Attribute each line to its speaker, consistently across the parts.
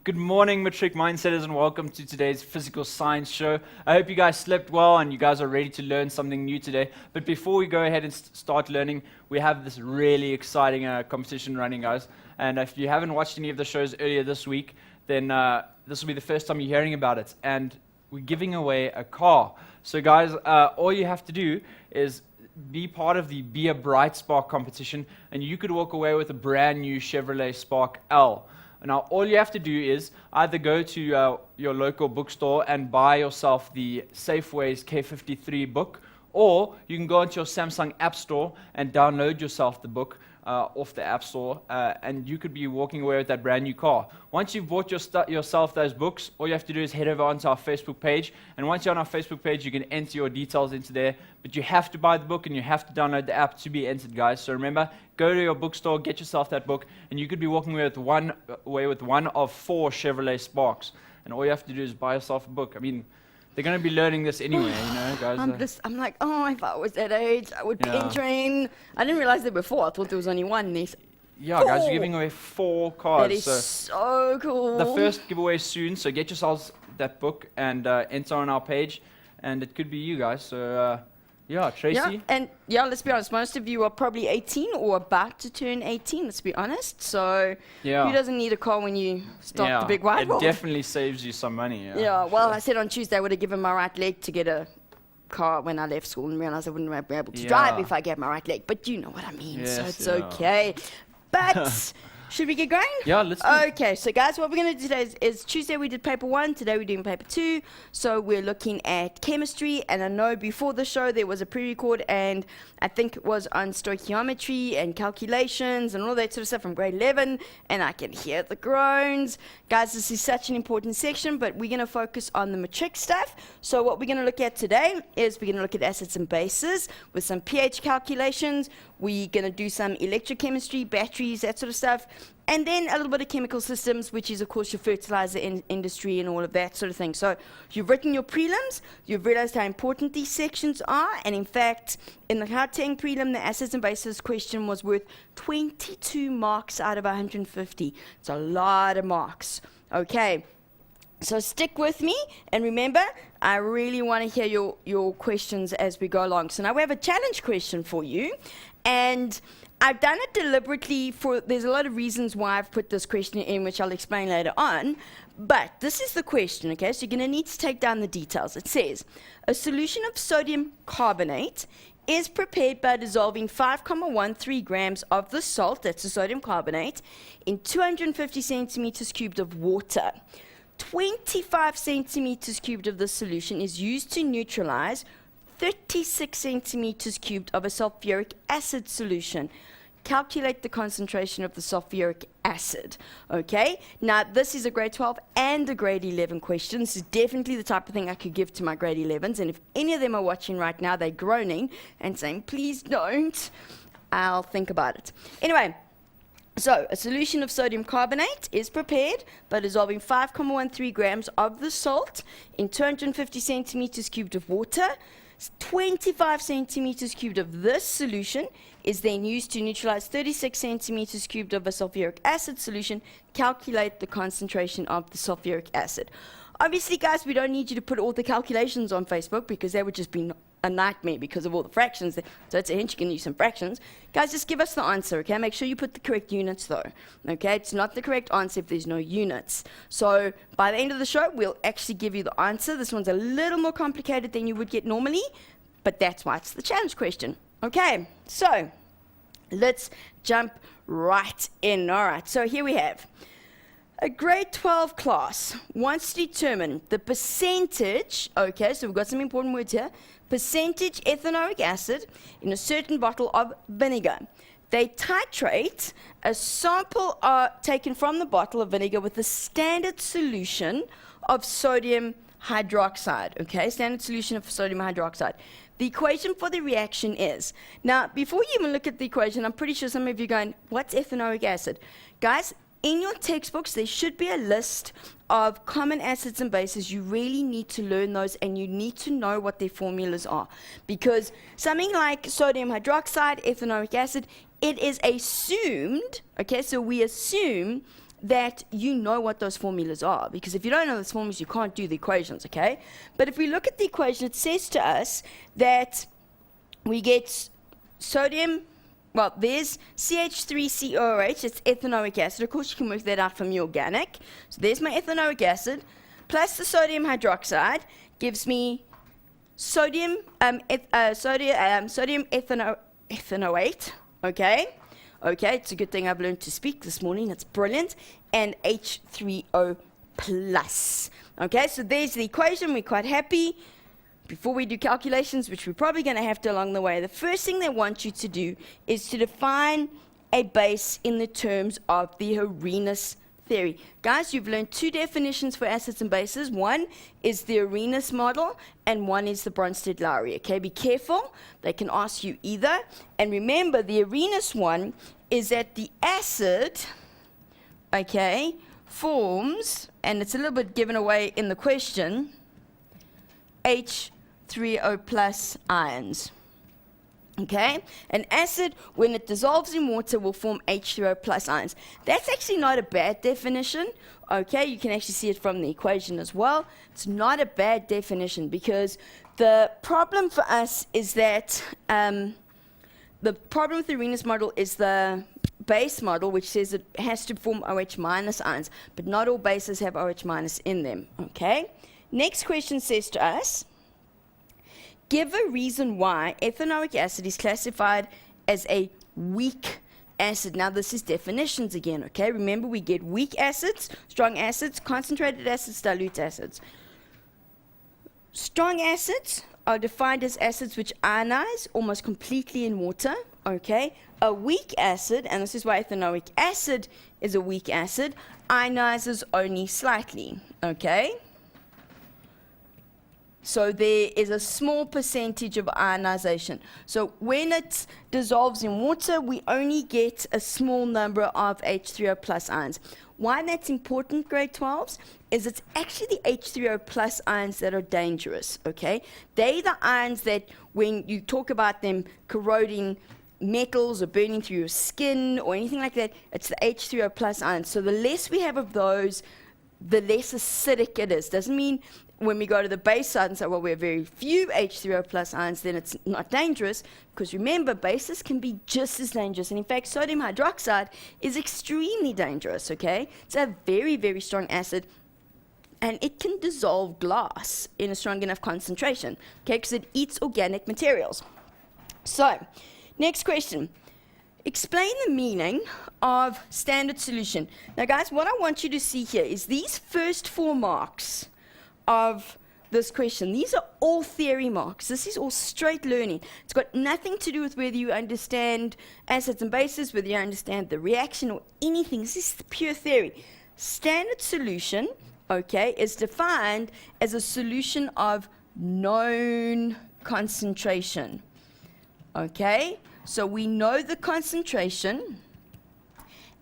Speaker 1: Good morning, Matric Mindsetters, and welcome to today's physical science show. I hope you guys slept well and you guys are ready to learn something new today. But before we go ahead and start learning, we have this really exciting competition running, guys. And if you haven't watched any of the shows earlier this week, then this will be the first time you're hearing about it. And we're giving away a car. So guys, all you have to do is be part of the Be a Bright Spark competition, and you could walk away with a brand new Chevrolet Spark L. Now, all you have to do is either go to your local bookstore and buy yourself the Safeway's K53 book, or you can go into your Samsung App Store and download yourself the book off the App Store, and you could be walking away with that brand new car. Once you've bought yourself those books, all you have to do is head over onto our Facebook page, and once you're on our Facebook page, you can enter your details into there, but you have to buy the book and you have to download the app to be entered, guys. So remember, go to your bookstore, get yourself that book, and you could be walking away with one of 4 Chevrolet Sparks, and all you have to do is buy yourself a book. I mean, they're going to be learning this anyway, you know, guys.
Speaker 2: I'm like, oh, if I was that age, I would pen train. I didn't realize that before. I thought there was only one.
Speaker 1: Yeah, guys, we're giving away 4 cards.
Speaker 2: That is so cool.
Speaker 1: The first giveaway is soon, so get yourselves that book and enter on our page, and it could be you guys. So, yeah, Tracy.
Speaker 2: Yeah, let's be honest. Most of you are probably 18 or about to turn 18. Let's be honest. So, who doesn't need a car when you start the big wide world?
Speaker 1: It definitely saves you some money.
Speaker 2: Yeah. Well, I said on Tuesday I would have given my right leg to get a car when I left school and realized I wouldn't be able to drive if I gave my right leg. But you know what I mean.
Speaker 1: Yes,
Speaker 2: so it's okay. But should we get going?
Speaker 1: Yeah, let's do it.
Speaker 2: Okay, so guys, what we're going to do today is Tuesday we did paper 1, today we're doing paper 2. So we're looking at chemistry, and I know before the show there was a pre-record, and I think it was on stoichiometry and calculations and all that sort of stuff from grade 11, and I can hear the groans. Guys, this is such an important section, but we're going to focus on the matric stuff. So what we're going to look at today is we're going to look at acids and bases with some pH calculations. We're going to do some electrochemistry, batteries, that sort of stuff. And then a little bit of chemical systems, which is, of course, your fertilizer industry and all of that sort of thing. So you've written your prelims. You've realized how important these sections are. And, in fact, in the Gauteng prelim, the acids and bases question was worth 22 marks out of 150. It's a lot of marks. Okay. So stick with me. And remember, I really want to hear your questions as we go along. So now we have a challenge question for you. And I've done it deliberately there's a lot of reasons why I've put this question in, which I'll explain later on. But this is the question, okay? So you're going to need to take down the details. It says, a solution of sodium carbonate is prepared by dissolving 5,13 grams of the salt, that's the sodium carbonate, in 250 centimeters cubed of water. 25 centimeters cubed of the solution is used to neutralize 36 centimeters cubed of a sulfuric acid solution. Calculate the concentration of the sulfuric acid. Okay, now this is a grade 12 and a grade 11 question. This is definitely the type of thing I could give to my grade 11s, and if any of them are watching right now, they're groaning and saying, please don't. I'll think about it. Anyway, so a solution of sodium carbonate is prepared by dissolving 5,13 grams of the salt in 250 centimeters cubed of water. 25 centimeters cubed of this solution is then used to neutralize 36 centimeters cubed of a sulfuric acid solution. Calculate the concentration of the sulfuric acid. Obviously, guys, we don't need you to put all the calculations on Facebook because that would just be a nightmare because of all the fractions. So it's a hint you can use some fractions. Guys, just give us the answer, okay? Make sure you put the correct units, though, okay? It's not the correct answer if there's no units. So by the end of the show, we'll actually give you the answer. This one's a little more complicated than you would get normally, but that's why it's the challenge question. Okay, so let's jump right in. All right, so here we have a grade 12 class wants to determine the percentage, okay, so we've got some important words here, percentage ethanoic acid in a certain bottle of vinegar. They titrate a sample taken from the bottle of vinegar with a standard solution of sodium hydroxide, okay, standard solution of sodium hydroxide. The equation for the reaction is, now before you even look at the equation, I'm pretty sure some of you are going, what's ethanoic acid? Guys, in your textbooks, there should be a list of common acids and bases. You really need to learn those, and you need to know what their formulas are. Because something like sodium hydroxide, ethanoic acid, it is assumed, okay, so we assume that you know what those formulas are, because if you don't know those formulas, you can't do the equations, okay? But if we look at the equation, it says to us that we get sodium, well, there's CH3COOH, it's ethanoic acid. Of course, you can work that out from your organic. So there's my ethanoic acid, plus the sodium hydroxide gives me sodium ethanoate, okay? Okay, it's a good thing I've learned to speak this morning. It's brilliant. And H3O plus. Okay, so there's the equation. We're quite happy. Before we do calculations, which we're probably going to have to along the way, the first thing they want you to do is to define a base in the terms of the Arrhenius theory. Guys, you've learned two definitions for acids and bases. One is the Arrhenius model, and one is the Bronsted-Lowry. Okay, be careful. They can ask you either. And remember, the Arrhenius one is that the acid, okay, forms, and it's a little bit given away in the question, H3O plus ions. Okay, an acid, when it dissolves in water, will form H3O plus ions. That's actually not a bad definition. Okay, you can actually see it from the equation as well. It's not a bad definition, because the problem for us is that the problem with the Arrhenius model is the base model, which says it has to form OH minus ions, but not all bases have OH minus in them. Okay, next question says to us, give a reason why ethanoic acid is classified as a weak acid. Now, this is definitions again, okay? Remember, we get weak acids, strong acids, concentrated acids, dilute acids. Strong acids are defined as acids which ionize almost completely in water, okay? A weak acid, and this is why ethanoic acid is a weak acid, ionizes only slightly, okay? So there is a small percentage of ionization. So when it dissolves in water, we only get a small number of H3O plus ions. Why that's important, grade 12s, is it's actually the H3O plus ions that are dangerous, okay? They're the ions that, when you talk about them corroding metals or burning through your skin or anything like that, it's the H3O plus ions. So the less we have of those, the less acidic it is. Doesn't mean when we go to the base side and say, well, we have very few H3O plus ions, then it's not dangerous, because remember, bases can be just as dangerous. And in fact, sodium hydroxide is extremely dangerous, okay? It's a very, very strong acid, and it can dissolve glass in a strong enough concentration, okay, because it eats organic materials. So, next question. Explain the meaning of standard solution. Now, guys, what I want you to see here is these first 4 marks of this question. These are all theory marks. This is all straight learning. It's got nothing to do with whether you understand acids and bases, whether you understand the reaction or anything. This is pure theory. Standard solution, okay, is defined as a solution of known concentration. Okay? So we know the concentration,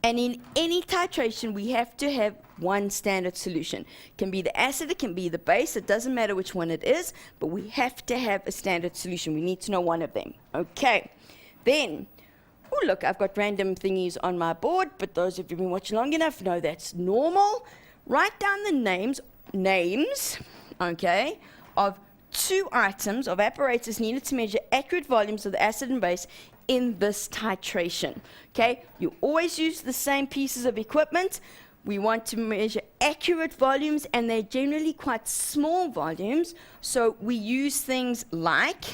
Speaker 2: and in any titration, we have to have one standard solution. It can be the acid, it can be the base, it doesn't matter which one it is, but we have to have a standard solution. We need to know one of them. Okay, then, oh look, I've got random thingies on my board, but those of you who've been watching long enough know that's normal. Write down the names, okay, of 2 items of apparatus needed to measure accurate volumes of the acid and base in this titration. Okay, you always use the same pieces of equipment. We want to measure accurate volumes, and they're generally quite small volumes, so we use things like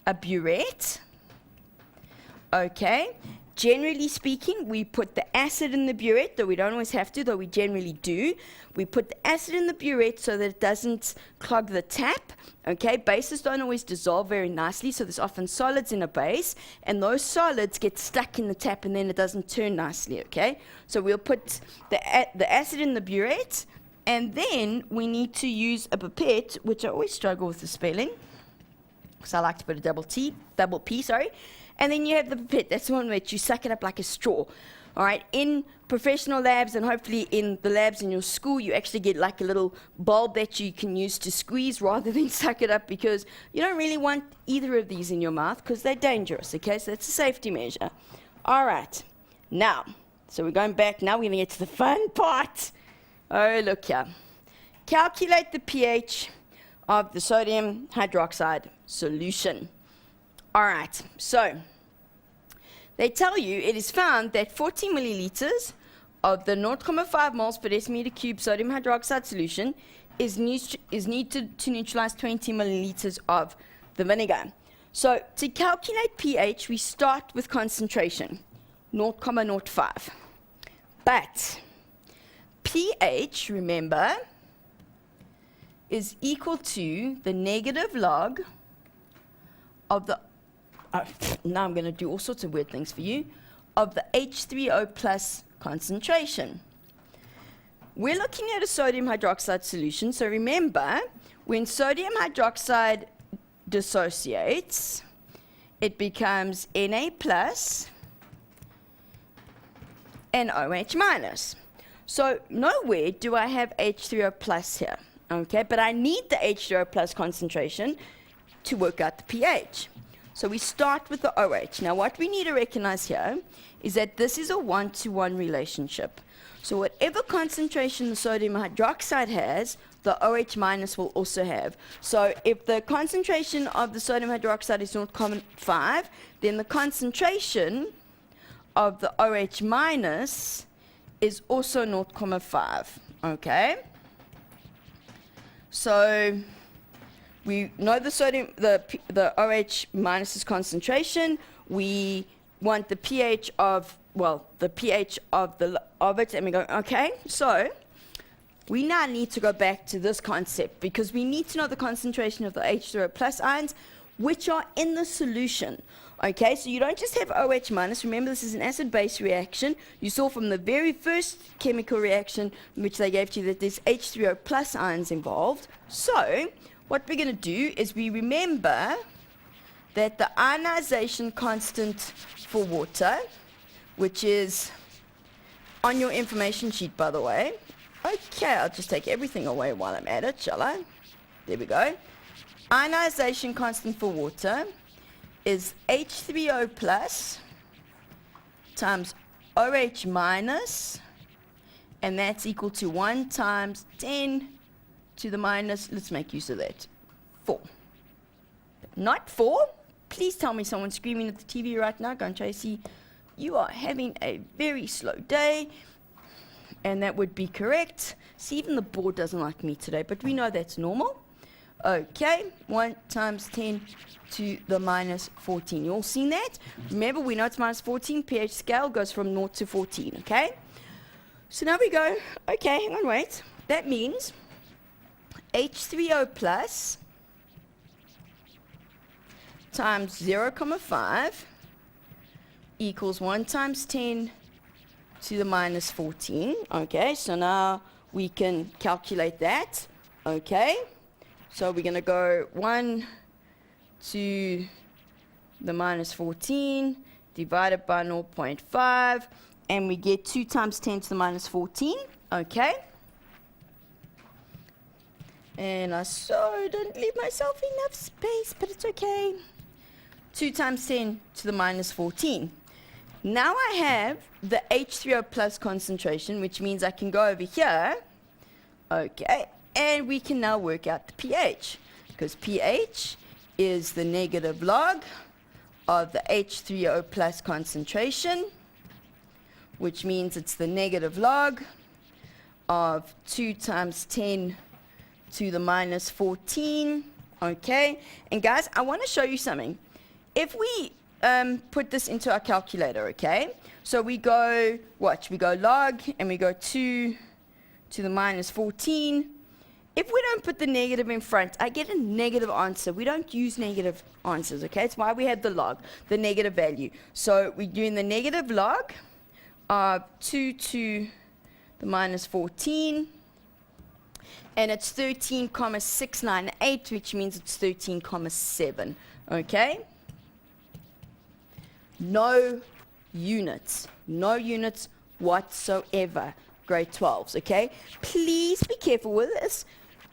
Speaker 2: a burette. Okay, generally speaking, we put the acid in the burette, though we don't always have to, though we generally do. We put the acid in the burette so that it doesn't clog the tap. Okay, bases don't always dissolve very nicely, so there's often solids in a base, and those solids get stuck in the tap, and then it doesn't turn nicely, okay? So we'll put the acid in the burette, and then we need to use a pipette, which I always struggle with the spelling, because I like to put a double P, and then you have the pipette. That's the one where you suck it up like a straw. All right, in professional labs, and hopefully in the labs in your school, you actually get like a little bulb that you can use to squeeze rather than suck it up, because you don't really want either of these in your mouth because they're dangerous, okay? So that's a safety measure. All right, now, So we're going back now. We're going to get to the fun part. Oh, look here. Calculate the pH of the sodium hydroxide solution. All right, so they tell you it is found that 40 milliliters of the 0.5 moles per decimeter cube sodium hydroxide solution is needed to neutralize 20 milliliters of the vinegar. So to calculate pH, we start with concentration, 0.05. But pH, remember, is equal to the negative log of the, now I'm going to do all sorts of weird things for you, of the H3O plus concentration. We're looking at a sodium hydroxide solution, so remember, when sodium hydroxide dissociates, it becomes Na plus and OH minus. So nowhere do I have H3O plus here, okay? But I need the H3O plus concentration to work out the pH. So we start with the OH. Now what we need to recognize here is that this is a one-to-one relationship. So whatever concentration the sodium hydroxide has, the OH minus will also have. So if the concentration of the sodium hydroxide is 0.5, then the concentration of the OH minus is also 0.5, okay? So we know the sodium, the OH minus's concentration. We want the pH of, well, the pH of it, and we go, okay, so we now need to go back to this concept because we need to know the concentration of the H2O plus ions, which are in the solution. Okay, so you don't just have OH minus. Remember, this is an acid-base reaction. You saw from the very first chemical reaction which they gave to you that there's H3O plus ions involved. So what we're going to do is we remember that the ionization constant for water, which is on your information sheet, by the way. Okay, I'll just take everything away while I'm at it, shall I? There we go. Ionization constant for water is H3O plus times OH minus, and that's equal to 1 times 10 to the minus, let's make use of that, 4. Not 4. Please tell me someone's screaming at the TV right now. Go and Tracy, you are having a very slow day. And that would be correct. See, even the board doesn't like me today, but we know that's normal. Okay, 1 times 10 to the minus 14. You all seen that? Remember, we know it's minus 14. pH scale goes from 0 to 14, okay? So now we go, okay, hang on, wait. That means H3O plus times 0.5 equals 1 times 10 to the minus 14. Okay, so now we can calculate that. Okay, so we're going to go 1 to the minus 14 divided by 0.5, and we get 2 times 10 to the minus 14. Okay, and I so didn't leave myself enough space, but it's okay. 2 times 10 to the minus 14. Now I have the H3O plus concentration, which means I can go over here, okay, and we can now work out the pH, because pH is the negative log of the H3O plus concentration, which means it's the negative log of 2 times 10 to the minus 14, okay? And guys, I want to show you something. If we put this into our calculator, okay? So we go, watch, we go log, and we go 2 to the minus 14. If we don't put the negative in front, I get a negative answer. We don't use negative answers, okay? It's why we have the log, the negative value. So we're doing the negative log of 2 to the minus 14, and it's 13,698, which means it's 13,7, okay? No units whatsoever, grade 12s, okay? Please be careful with this,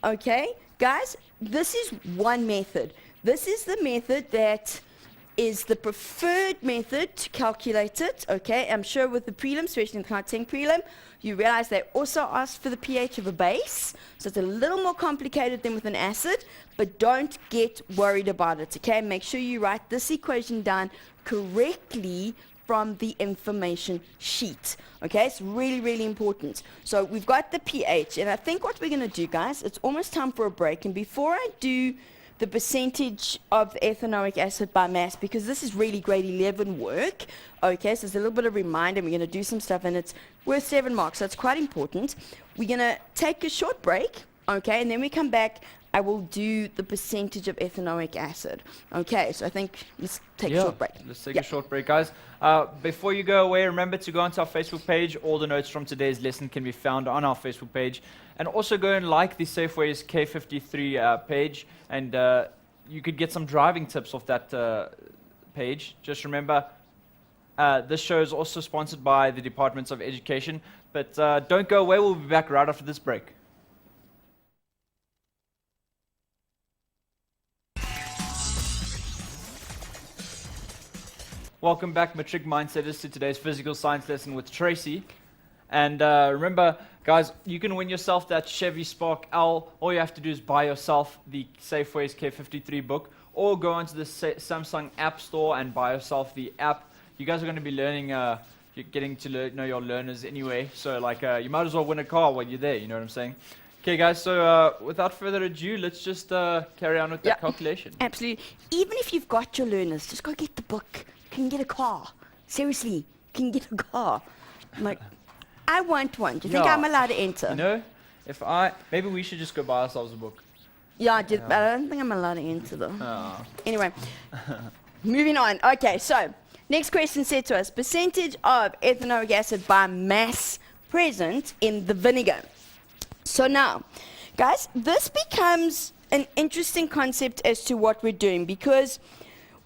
Speaker 2: okay? Guys, this is one method. This is the method that is the preferred method to calculate it. Okay, I'm sure with the prelim, especially in the Part 10 prelim, you realize they also ask for the pH of a base, so it's a little more complicated than with an acid, but don't get worried about it. Okay, make sure you write this equation down correctly from the information sheet. Okay, it's really, really important. So we've got the pH, and I think what we're going to do, guys, it's almost time for a break. And before I do the percentage of the ethanoic acid by mass, because this is really grade 11 work, okay, so it's a little bit of reminder. We're going to do some stuff, and it's worth 7 marks, so it's quite important. We're going to take a short break, okay, and then we come back. I will do the percentage of ethanoic acid. Okay, so I think let's take a short break.
Speaker 1: Let's take a short break, guys. Before you go away, remember to go onto our Facebook page. All the notes from today's lesson can be found on our Facebook page. And also go and like the Safeways K53 page, and you could get some driving tips off that page. Just remember, this show is also sponsored by the Departments of Education. But don't go away. We'll be back right after this break. Welcome back, Matric Mindsetters, to today's physical science lesson with Tracy. And remember, guys, you can win yourself that Chevy Spark L. All you have to do is buy yourself the Safeways K53 book, or go onto the Samsung App Store and buy yourself the app. You guys are going to be learning, you're getting to know your learners anyway, so like you might as well win a car while you're there, you know what I'm saying? Okay, guys, so without further ado, let's just carry on with that calculation.
Speaker 2: Absolutely. Even if you've got your learners, just go get the book. You can get a car. Seriously, you can get a car. I'm like, I want one. Do you think I'm allowed to enter?
Speaker 1: You know, maybe we should just go buy ourselves a book.
Speaker 2: Yeah, but I don't think I'm allowed to enter though. Oh. Anyway, moving on. Okay, so next question said to us, percentage of ethanoic acid by mass present in the vinegar. So now, guys, this becomes an interesting concept as to what we're doing, because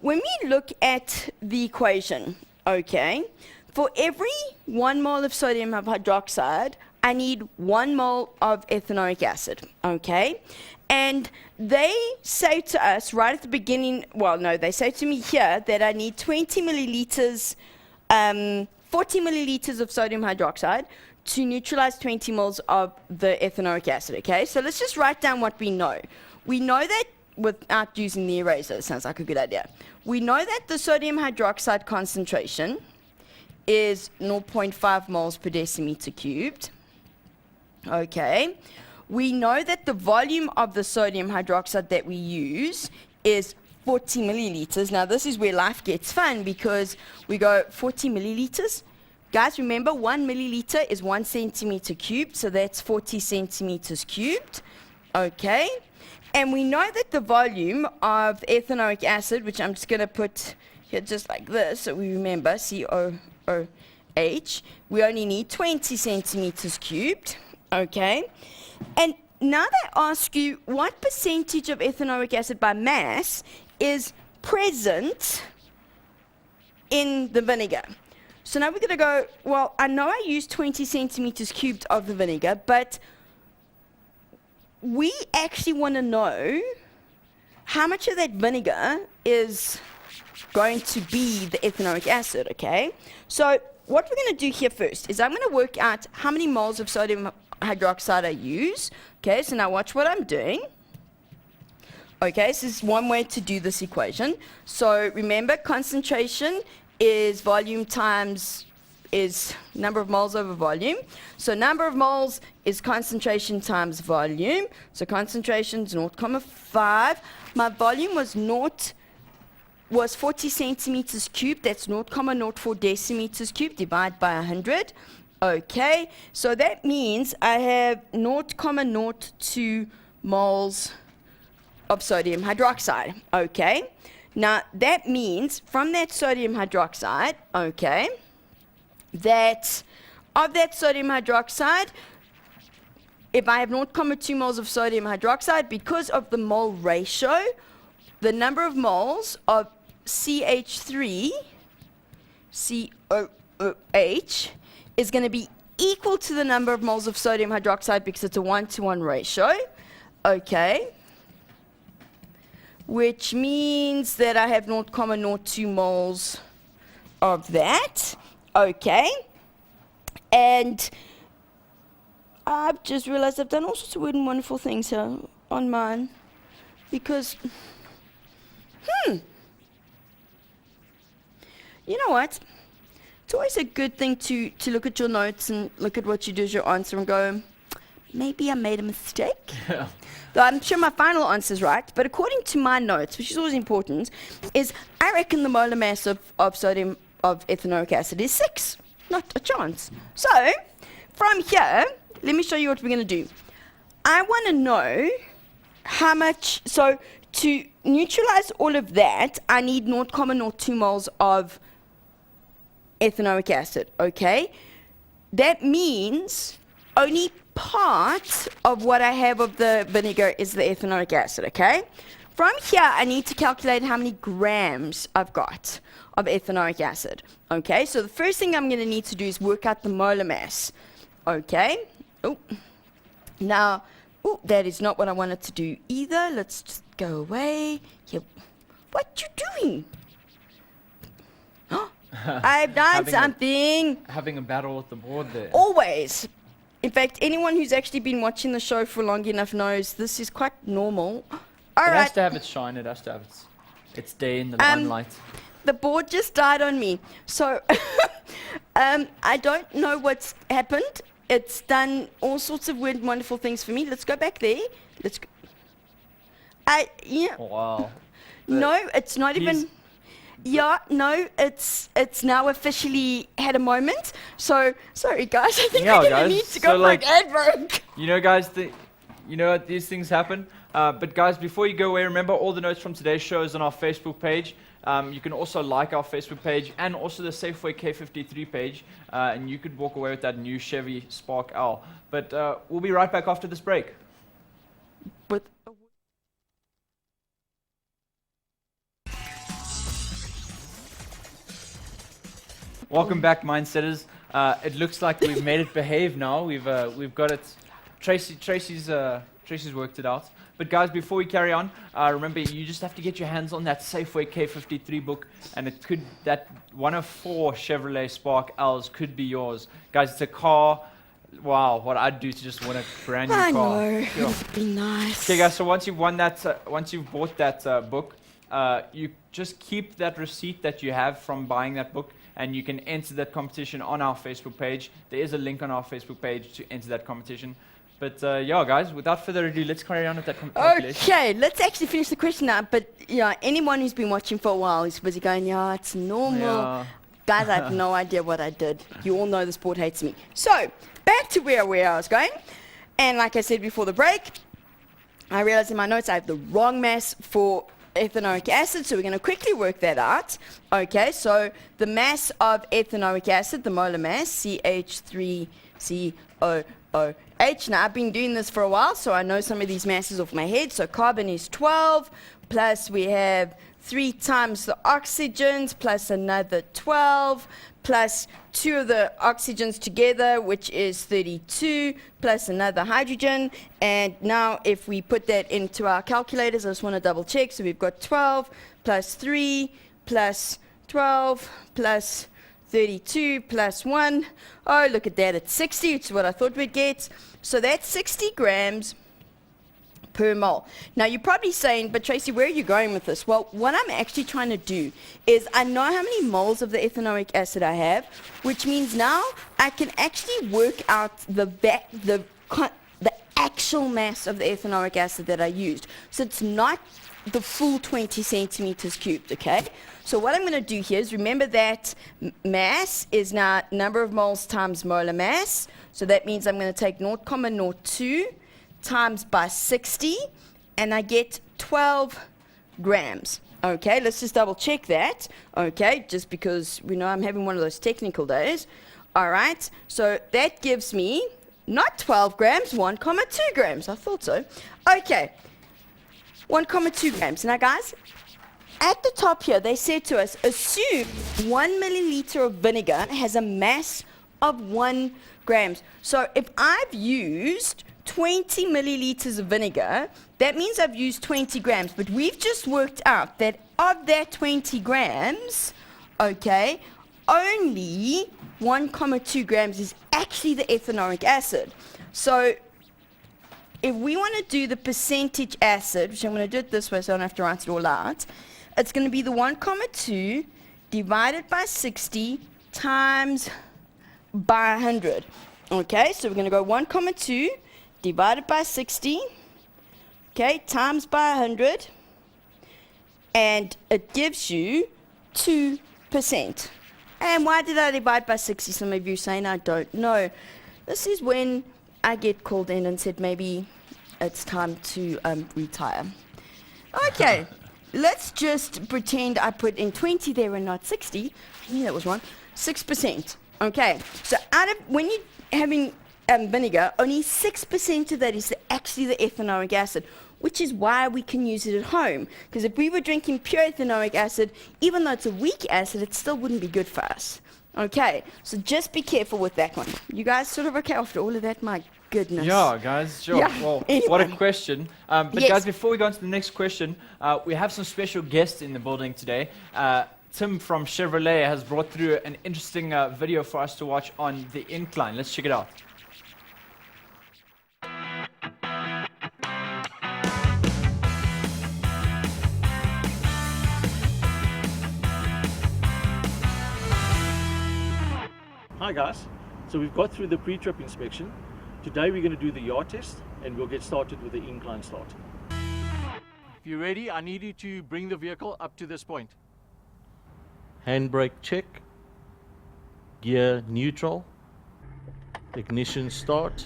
Speaker 2: when we look at the equation, okay, for every 1 mole of sodium hydroxide, I need 1 mole of ethanoic acid, okay? And they say to us right at the beginning, well, no, they say to me here that I need 20 milliliters, 40 milliliters of sodium hydroxide to neutralize 20 moles of the ethanoic acid, okay? So let's just write down what we know. We know that, without using the eraser, it sounds like a good idea. We know that the sodium hydroxide concentration is 0.5 moles per decimeter cubed. Okay. We know that the volume of the sodium hydroxide that we use is 40 milliliters. Now, this is where life gets fun, because we go 40 milliliters. Guys, remember, 1 milliliter is 1 centimeter cubed, so that's 40 centimeters cubed. Okay. And we know that the volume of ethanoic acid, which I'm just going to put here just like this, so we remember, COOH, we only need 20 centimeters cubed, okay? And now they ask you, what percentage of ethanoic acid by mass is present in the vinegar? So now we're going to go, well, I know I used 20 centimeters cubed of the vinegar, but we actually want to know how much of that vinegar is going to be the ethanoic acid, okay? So what we're going to do here first is I'm going to work out how many moles of sodium hydroxide I use. Okay, so now watch what I'm doing. Okay, this is one way to do this equation. So remember, concentration is volume times is number of moles over volume. So number of moles is concentration times volume. So concentration is 0.5. My volume was 40 centimeters cubed. That's 0.04 decimeters cubed. Divide by 100. Okay. So that means I have 0.02 moles of sodium hydroxide. Okay. Now that means from that sodium hydroxide, okay, that of that sodium hydroxide, if I have 0.2 moles of sodium hydroxide, because of the mole ratio, the number of moles of CH3, COOH, is going to be equal to the number of moles of sodium hydroxide, because it's a 1-to-1 ratio. Okay. which means that I have 0.02 moles of that. Okay. And I've just realized I've done all sorts of weird and wonderful things here on mine. Because, you know what? It's always a good thing to look at your notes and look at what you do as your answer and go, maybe I made a mistake.
Speaker 1: Yeah.
Speaker 2: Though I'm sure my final answer is right, but according to my notes, which is always important, is I reckon the molar mass of sodium of ethanoic acid is 6. Not a chance. So, from here, let me show you what we're going to do. I want to know how much, so to neutralize all of that, I need 0.02 moles of ethanoic acid, okay? That means only part of what I have of the vinegar is the ethanoic acid, okay? From here, I need to calculate how many grams I've got of ethanoic acid, okay? So the first thing I'm going to need to do is work out the molar mass, okay? Oh, now, that is not what I wanted to do either. Let's just go away. Here. What you doing? I've done something.
Speaker 1: Having a battle with the board there.
Speaker 2: Always. In fact, anyone who's actually been watching the show for long enough knows this is quite normal. All
Speaker 1: It
Speaker 2: right.
Speaker 1: has to have its shine. It has to have its day in the limelight.
Speaker 2: The board just died on me. So I don't know what's happened. It's done all sorts of weird, wonderful things for me. Let's go back there. Let's go. Yeah.
Speaker 1: Wow.
Speaker 2: No, it's not even. Yeah, no, it's now officially had a moment. So, sorry guys, I think we're going to need to go for an ad break.
Speaker 1: You know, guys, you know what, these things happen. But guys, before you go away, remember all the notes from today's show is on our Facebook page. You can also like our Facebook page and also the Safeway K53 page, and you could walk away with that new Chevy Spark L. But we'll be right back after this break.
Speaker 2: With
Speaker 1: Welcome back, Mindsetters. It looks like we've made it behave now. We've got it. Tracy's worked it out. But guys, before we carry on, remember you just have to get your hands on that Safeway K53 book, and that one of 4 Chevrolet Spark L's could be yours, guys. It's a car. Wow, what I'd do to just win a brand new car.
Speaker 2: I know.
Speaker 1: Sure.
Speaker 2: It'd be nice.
Speaker 1: Okay, guys. So once you've won that, once you've bought that book, you just keep that receipt that you have from buying that book, and you can enter that competition on our Facebook page. There is a link on our Facebook page to enter that competition. But yeah, guys, without further ado, let's carry on with that calculation.
Speaker 2: Okay, let's actually finish the question now. But yeah, anyone who's been watching for a while is busy going, yeah, it's normal.
Speaker 1: Yeah.
Speaker 2: Guys, I have no idea what I did. You all know the sport hates me. So, back to where I was going. And like I said before the break, I realized in my notes I have the wrong mass for ethanoic acid, so we're going to quickly work that out. Okay, so the mass of ethanoic acid, the molar mass, CH3COOH. Now, I've been doing this for a while, so I know some of these masses off my head. So carbon is 12, plus we have 3 times the oxygens, plus another 12, plus 2 of the oxygens together, which is 32, plus another hydrogen. And now if we put that into our calculators, I just want to double check. So we've got 12 plus 3 plus 12 plus 32 plus 1. Oh, look at that. It's 60, which is what I thought we'd get. So that's 60 grams per mole. Now you're probably saying, but Tracy, where are you going with this? Well, what I'm actually trying to do is I know how many moles of the ethanoic acid I have, which means now I can actually work out the actual mass of the ethanoic acid that I used. So it's not the full 20 centimeters cubed, okay? So what I'm going to do here is remember that mass is now number of moles times molar mass. So that means I'm going to take 0.02 times by 60, and I get 12 grams. Okay, let's just double check that. Okay, just because we know I'm having one of those technical days. All right, so that gives me not 12 grams, 1.2 grams. I thought so. Okay, 1.2 grams. Now, guys, at the top here, they said to us, assume 1 milliliter of vinegar has a mass of 1 grams. So if I've used 20 milliliters of vinegar, that means I've used 20 grams. But we've just worked out that of that 20 grams, okay, only 1,2 grams is actually the ethanoic acid. So if we want to do the percentage acid, which I'm going to do it this way so I don't have to write it all out, it's going to be the 1,2 divided by 60 times by 100. Okay, so we're going to go 1,2 divided by 60, okay, times by 100, and it gives you 2%. And why did I divide by 60? Some of you saying I don't know. This is when I get called in and said maybe it's time to retire. Okay, let's just pretend I put in 20 there and not 60. I knew that was wrong. 6%. Okay, so out of when you're having vinegar, only 6% of that is actually the ethanoic acid, which is why we can use it at home. Because if we were drinking pure ethanoic acid, even though it's a weak acid, it still wouldn't be good for us. Okay, so just be careful with that one. You guys sort of okay after all of that? My goodness.
Speaker 1: Yeah, guys, sure.
Speaker 2: Yeah,
Speaker 1: Well,
Speaker 2: anyway.
Speaker 1: what a question. But
Speaker 2: Yes.
Speaker 1: guys, before we go on to the next question, we have some special guests in the building today. Tim from Chevrolet has brought through an interesting video for us to watch on the incline. Let's check it out.
Speaker 3: Hi guys, so we've got through the pre-trip inspection. Today we're going to do the yaw test and we'll get started with the incline start. If you're ready, I need you to bring the vehicle up to this point. Handbrake check, gear neutral, ignition start,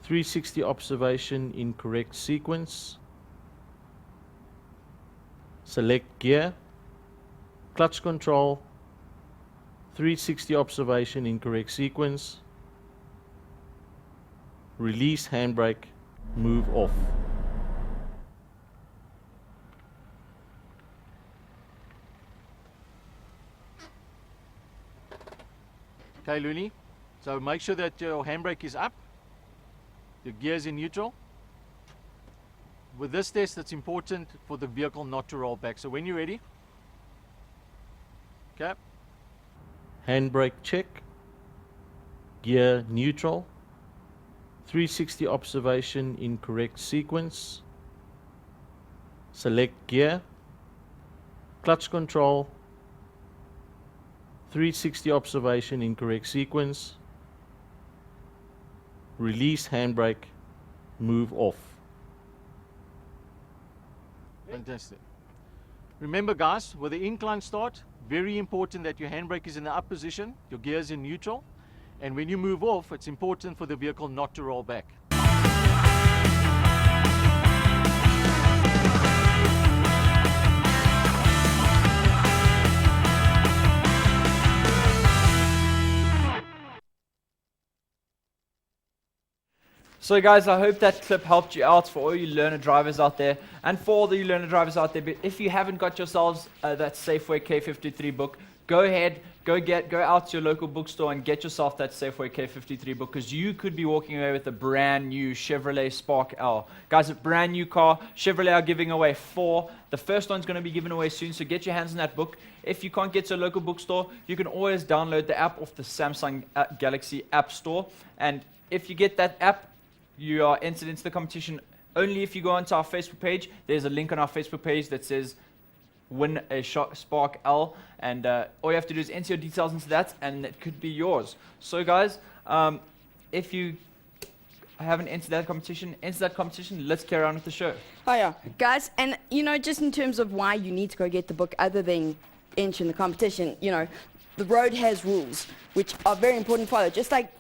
Speaker 3: 360 observation in correct sequence, select gear, clutch control, 360 observation in correct sequence, release handbrake, move off. Okay, Looney, so make sure that your handbrake is up, your gear is in neutral. With this test, it's important for the vehicle not to roll back. So when you're ready, okay. Handbrake check, gear neutral, 360 observation in correct sequence, select gear, clutch control, 360 observation in correct sequence, release handbrake, move off. Fantastic. Remember guys, with the incline start, very important that your handbrake is in the up position, your gear is in neutral, and when you move off, it's important for the vehicle not to roll back.
Speaker 1: So guys, I hope that clip helped you out for all you learner drivers out there, and for all the learner drivers out there. But if you haven't got yourselves that Safeway K53 book, go ahead, go out to your local bookstore and get yourself that Safeway K53 book, because you could be walking away with a brand new Chevrolet Spark L. Guys, a brand new car. Chevrolet are giving away 4. The first one's going to be given away soon, so get your hands on that book. If you can't get to a local bookstore, you can always download the app off the Samsung Galaxy App Store. And if you get that app, you are entered into the competition only if you go onto our Facebook page. There's a link on our Facebook page that says win a Spark L, and all you have to do is enter your details into that and it could be yours. So guys, if you haven't entered that competition, let's carry on with the show.
Speaker 2: Oh yeah, guys, and you know, just in terms of why you need to go get the book other than entering the competition, you know, the road has rules which are very important to follow, just like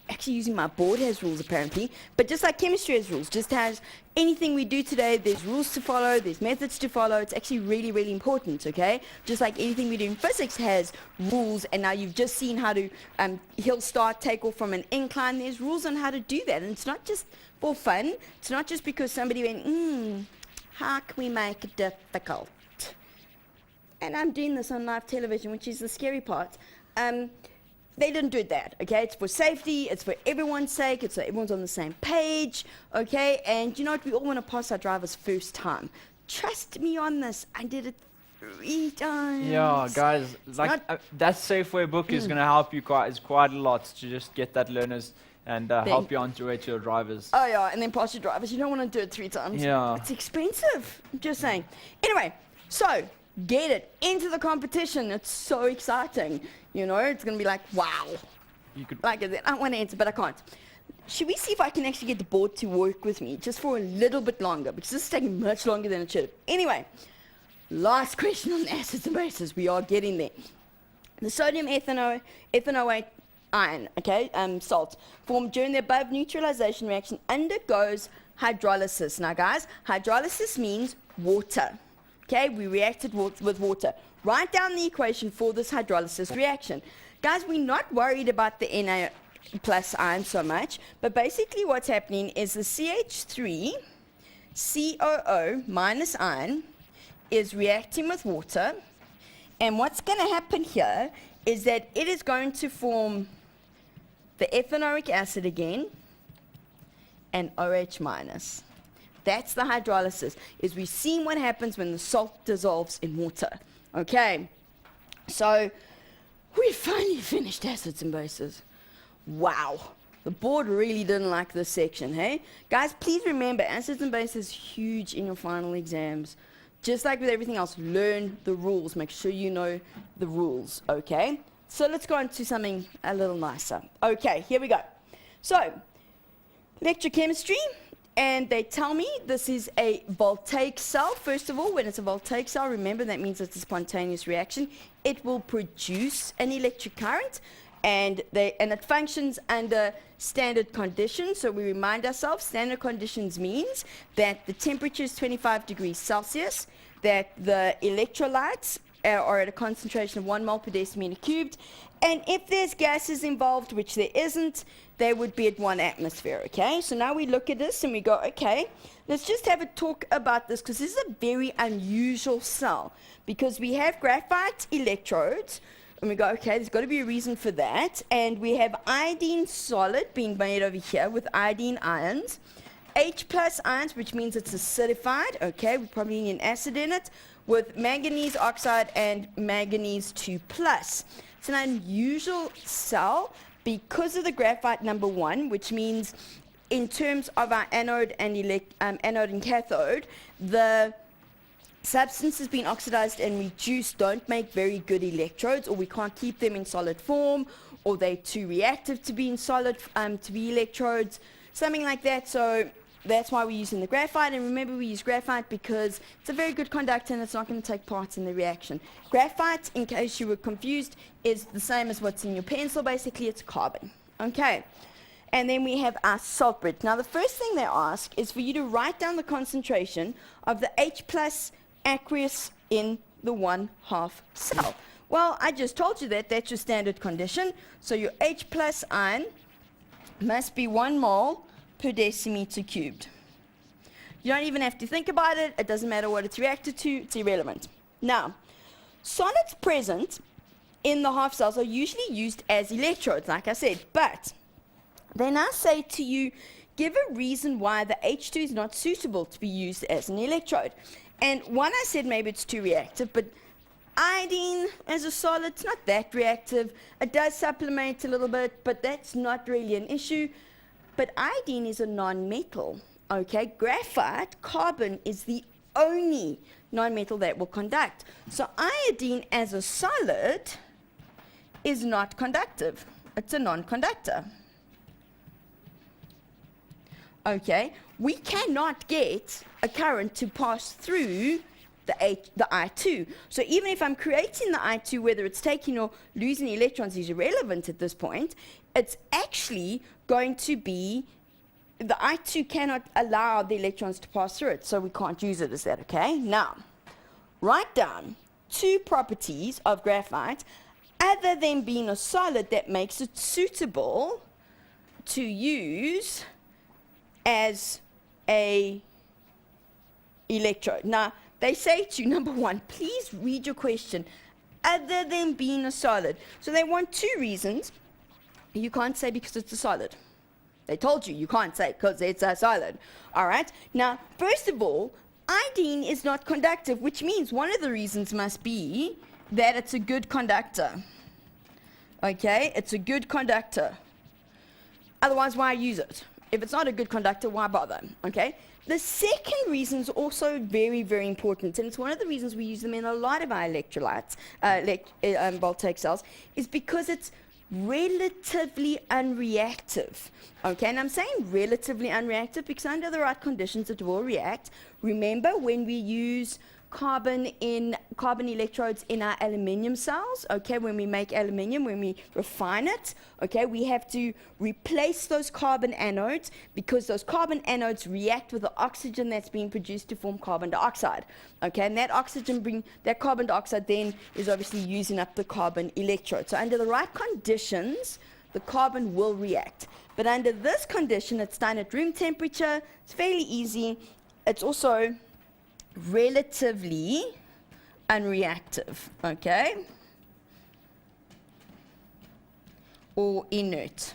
Speaker 2: actually using my board has rules apparently, but just like chemistry has rules, just as anything we do today, there's rules to follow, there's methods to follow. It's actually really, really important, okay? Just like anything we do in physics has rules, and now you've just seen how to hill start, take off from an incline. There's rules on how to do that, and it's not just for fun. It's not just because somebody went, how can we make it difficult? And I'm doing this on live television, which is the scary part. they didn't do that, okay? It's for safety, it's for everyone's sake, it's so everyone's on the same page, okay? And you know what? We all want to pass our driver's first time. Trust me on this. I did it 3 times.
Speaker 1: Yeah, guys, like that Safeway book is going to help you quite a lot to just get that learners and help you on your way to your drivers.
Speaker 2: Oh yeah, and then pass your drivers. You don't want to do it 3 times.
Speaker 1: Yeah.
Speaker 2: It's expensive. I'm just saying. Anyway, so get it into the competition. It's so exciting. You know, it's going to be like, wow.
Speaker 1: You could.
Speaker 2: Like I said, I want to answer, but I can't. Should we see if I can actually get the board to work with me just for a little bit longer? Because this is taking much longer than it should. Anyway, last question on acids and bases. We are getting there. The sodium ethanoic ion, okay, salt, formed during the above neutralization reaction undergoes hydrolysis. Now, guys, hydrolysis means water. Okay, we reacted with water. Write down the equation for this hydrolysis reaction. Guys, we're not worried about the Na plus ion so much, but basically what's happening is the CH3 COO minus ion is reacting with water, and what's going to happen here is that it is going to form the ethanoic acid again and OH minus. That's the hydrolysis, is we've seen what happens when the salt dissolves in water. Okay, so we finally finished acids and bases. Wow, the board really didn't like this section, hey? Guys, please remember, acids and bases is huge in your final exams. Just like with everything else, learn the rules. Make sure you know the rules, okay? So let's go into something a little nicer. Okay, here we go. So, electrochemistry, and they tell me this is a voltaic cell. First of all, when it's a voltaic cell, remember that means it's a spontaneous reaction. It will produce an electric current, and it functions under standard conditions. So we remind ourselves, standard conditions means that the temperature is 25 degrees Celsius, that the electrolytes are at a concentration of 1 mole per decimeter cubed, and if there's gases involved, which there isn't, they would be at 1 atmosphere, okay? So now we look at this and we go, okay, let's just have a talk about this, because this is a very unusual cell, because we have graphite electrodes, and we go, okay, there's got to be a reason for that, and we have iodine solid being made over here with iodine ions, H plus ions, which means it's acidified, okay, we probably need an acid in it, with manganese oxide and manganese 2 plus. It's an unusual cell because of the graphite number 1, which means in terms of our anode and cathode, the substances being oxidized and reduced don't make very good electrodes, or we can't keep them in solid form, or they're too reactive to be in solid, to be electrodes, something like that. So that's why we're using the graphite, and remember we use graphite because it's a very good conductor and it's not going to take part in the reaction. Graphite, in case you were confused, is the same as what's in your pencil. Basically, it's carbon. Okay. And then we have our salt bridge. Now, the first thing they ask is for you to write down the concentration of the H plus aqueous in the 1/2 cell. Well, I just told you that that's your standard condition. So your H plus ion must be 1 mole per decimeter cubed. You don't even have to think about it. It doesn't matter what it's reacted to. It's irrelevant. Now, solids present in the half cells are usually used as electrodes, like I said, but they now say to you, give a reason why the H2 is not suitable to be used as an electrode. And one, I said maybe it's too reactive, but iodine as a solid, it's not that reactive. It does supplement a little bit, but that's not really an issue. But iodine is a non-metal, okay? Graphite, carbon, is the only non-metal that will conduct. So iodine as a solid is not conductive. It's a non-conductor. Okay, we cannot get a current to pass through the I2. So even if I'm creating the I2, whether it's taking or losing electrons is irrelevant at this point, it's actually going to be, the I2 cannot allow the electrons to pass through it, so we can't use it as that, okay? Now, write down 2 properties of graphite other than being a solid that makes it suitable to use as a electrode. Now, they say to you, number 1, please read your question, other than being a solid. So they want 2 reasons. You can't say because it's a solid. They told you you can't say because it's a solid. All right? Now, first of all, iodine is not conductive, which means one of the reasons must be that it's a good conductor. Okay? It's a good conductor. Otherwise, why use it? If it's not a good conductor, why bother? Okay? The second reason is also very, very important, and it's one of the reasons we use them in a lot of our electrolytes, voltaic cells, is because it's relatively unreactive. Okay, and I'm saying relatively unreactive because under the right conditions it will react. Remember when we use carbon electrodes in our aluminium cells, okay, when we make aluminium, when we refine it, okay, we have to replace those carbon anodes because those carbon anodes react with the oxygen that's being produced to form carbon dioxide, okay, and that carbon dioxide then is obviously using up the carbon electrode. So under the right conditions, the carbon will react. But under this condition, it's done at room temperature, it's fairly easy, it's also relatively unreactive, okay? Or inert.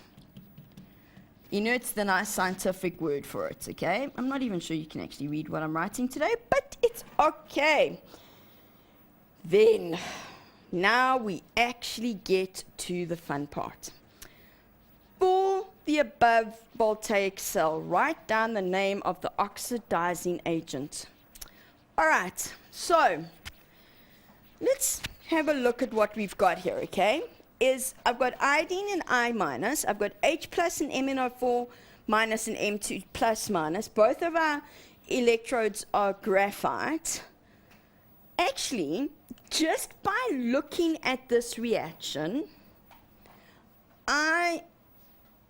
Speaker 2: Inert's the nice scientific word for it, okay? I'm not even sure you can actually read what I'm writing today, but it's okay. Then, now we actually get to the fun part. For the above voltaic cell, write down the name of the oxidizing agent. All right, so let's have a look at what we've got here, okay? I've got iodine and I minus, I've got H plus and MnO4 minus and M2 plus minus. Both of our electrodes are graphite. Actually, just by looking at this reaction, I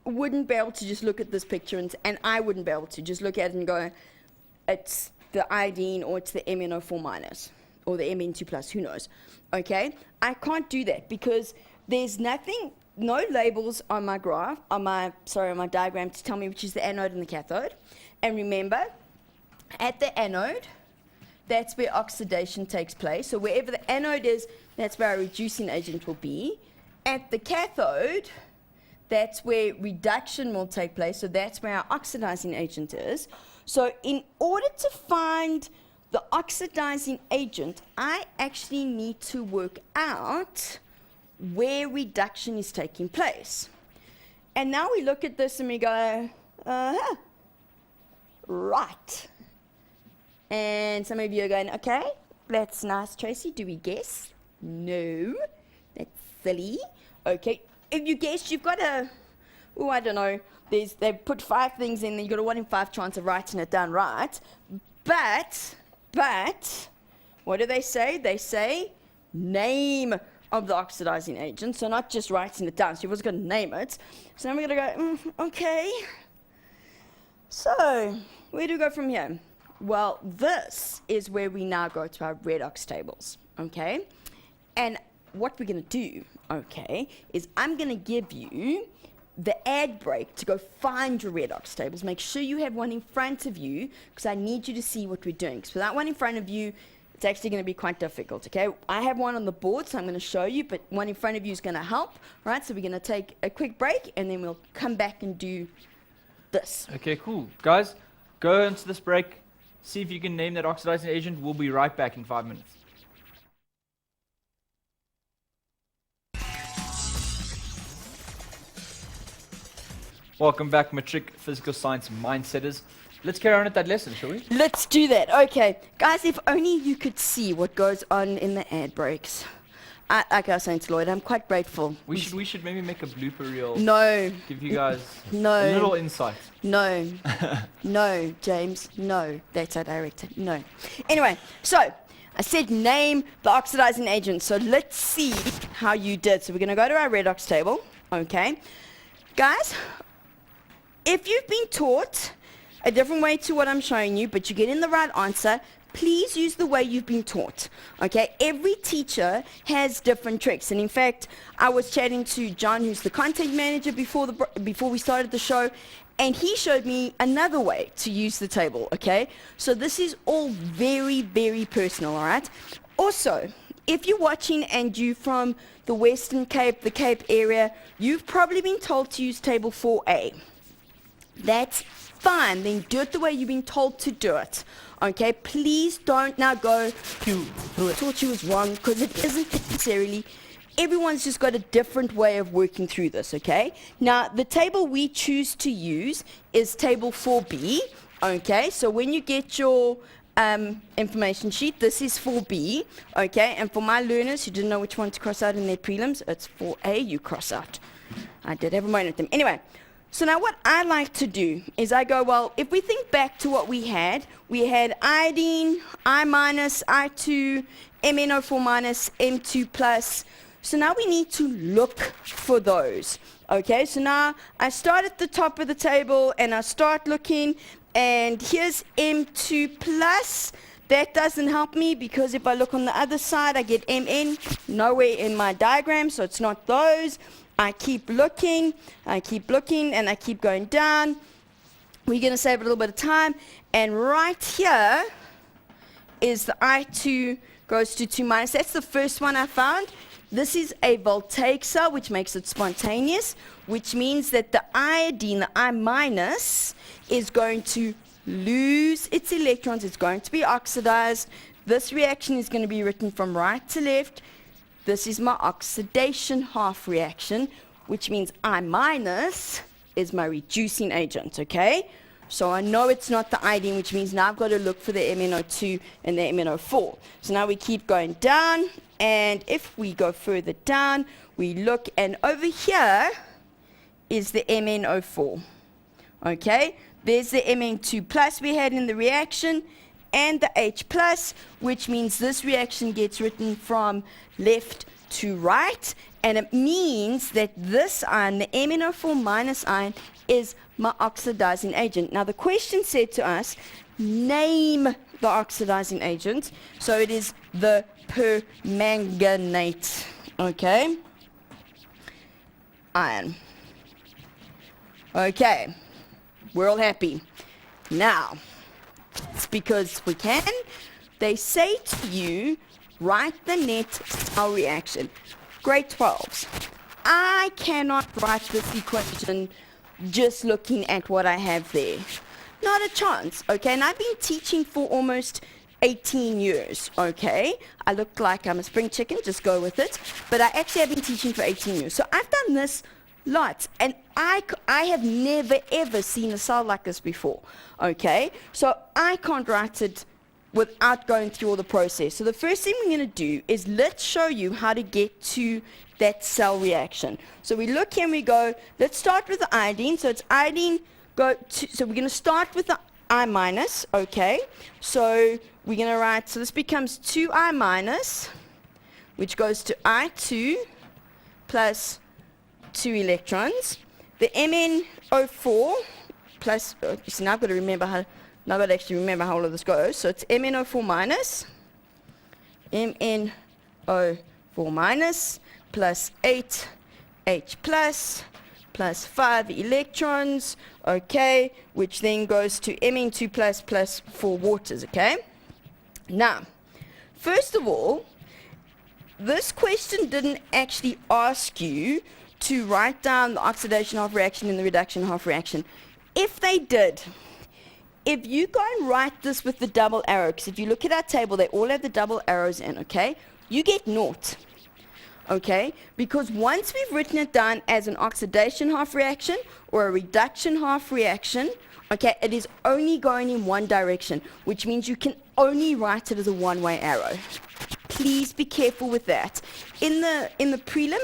Speaker 2: wouldn't be able to just look at this picture and I wouldn't be able to just look at it and go, it's the iodine or it's the MnO4 minus or the Mn2 plus, who knows, okay? I can't do that because there's no labels on my graph, on my diagram to tell me which is the anode and the cathode. And remember, at the anode, that's where oxidation takes place. So wherever the anode is, that's where our reducing agent will be. At the cathode, that's where reduction will take place. So that's where our oxidizing agent is. So in order to find the oxidizing agent, I actually need to work out where reduction is taking place. And now we look at this and we go, right. And some of you are going, okay, that's nice, Tracy. Do we guess? No, that's silly. Okay, if you guessed, you've got I don't know, they put 5 things in there, you've got a 1 in 5 chance of writing it down right. But, what do they say? They say name of the oxidizing agent, so not just writing it down, so you've also got to name it. So now we're going to go, okay. So, where do we go from here? Well, this is where we now go to our redox tables, okay? And what we're going to do, okay, is I'm going to give you the ad break to go find your redox tables. Make sure you have one in front of you because I need you to see what we're doing. Because without one in front of you, it's actually going to be quite difficult, okay? I have one on the board, so I'm going to show you, but one in front of you is going to help, right? So we're going to take a quick break, and then we'll come back and do this.
Speaker 1: Okay, cool. Guys, go into this break. See if you can name that oxidizing agent. We'll be right back in 5 minutes. Welcome back, Matric Physical Science Mindsetters. Let's carry on at that lesson, shall we?
Speaker 2: Let's do that. Okay. Guys, if only you could see what goes on in the ad breaks. Like I was saying to Lloyd, I'm quite grateful.
Speaker 1: We should maybe make a blooper reel.
Speaker 2: No.
Speaker 1: Give you guys
Speaker 2: No.
Speaker 1: a little insight.
Speaker 2: No. No, James. No. That's our director. No. Anyway, so I said name the oxidizing agent. So let's see how you did. So we're going to go to our redox table. Okay. Guys, if you've been taught a different way to what I'm showing you, but you get in the right answer, please use the way you've been taught, okay? Every teacher has different tricks. And in fact, I was chatting to John, who's the content manager before we started the show, and he showed me another way to use the table, okay? So this is all very, very personal, all right? Also, if you're watching and you're from the Western Cape, the Cape area, you've probably been told to use table 4A. That's fine, then do it the way you've been told to do it. Okay, please don't now go, I thought you was wrong, because it isn't necessarily. Everyone's just got a different way of working through this, okay? Now, the table we choose to use is table 4B, okay? So when you get your information sheet, this is 4B, okay? And for my learners who didn't know which one to cross out in their prelims, it's 4A you cross out. I did have a moment with them. Anyway, so now what I like to do is I go, well, if we think back to what we had iodine, I minus, I2, MnO4 minus, M2 plus. So now we need to look for those. Okay, so now I start at the top of the table and I start looking, and here's M2 plus. That doesn't help me because if I look on the other side, I get Mn, nowhere in my diagram, so it's not those. I keep looking, and I keep going down. We're going to save a little bit of time. And right here is the I2 goes to 2 minus. That's the first one I found. This is a voltaic cell, which makes it spontaneous, which means that the iodine, the I minus, is going to lose its electrons. It's going to be oxidized. This reaction is going to be written from right to left. This is my oxidation half reaction, which means I minus is my reducing agent, okay? So I know it's not the iodine, which means now I've got to look for the MnO2 and the MnO4. So now we keep going down, and if we go further down, we look, and over here is the MnO4, okay? There's the Mn2 plus we had in the reaction, and the H plus, which means this reaction gets written from left to right, and it means that this ion, the MnO4 minus ion, is my oxidizing agent. Now the question said to us, name the oxidizing agent, so it is the permanganate, okay, ion. Okay, we're all happy. Now, it's because we can. They say to you, write the net cell reaction. Grade 12s. I cannot write this equation just looking at what I have there. Not a chance, okay? And I've been teaching for almost 18 years, okay? I look like I'm a spring chicken, just go with it. But I actually have been teaching for 18 years. So I've done this lots, and I have never ever seen a cell like this before, okay? So I can't write it without going through all the process. So the first thing we're going to do is let's show you how to get to that cell reaction. So we look here and we go, let's start with the iodine. So it's iodine, so we're going to start with the I minus, okay? So we're going to write, so this becomes 2I minus, which goes to I2 plus 2 electrons. The MnO4 plus, so now I've got to remember how, now I've got to actually remember how all of this goes. So it's MnO4 minus, MnO4 minus, plus 8H plus 5 electrons, okay, which then goes to Mn2 plus 4 waters, okay? Now, first of all, this question didn't actually ask you to write down the oxidation half reaction and the reduction half reaction. If they did, if you go and write this with the double arrow, because if you look at our table, they all have the double arrows in, okay? You get naught, okay? Because once we've written it down as an oxidation half reaction or a reduction half reaction, okay, it is only going in one direction, which means you can only write it as a one-way arrow. Please be careful with that. In the prelim,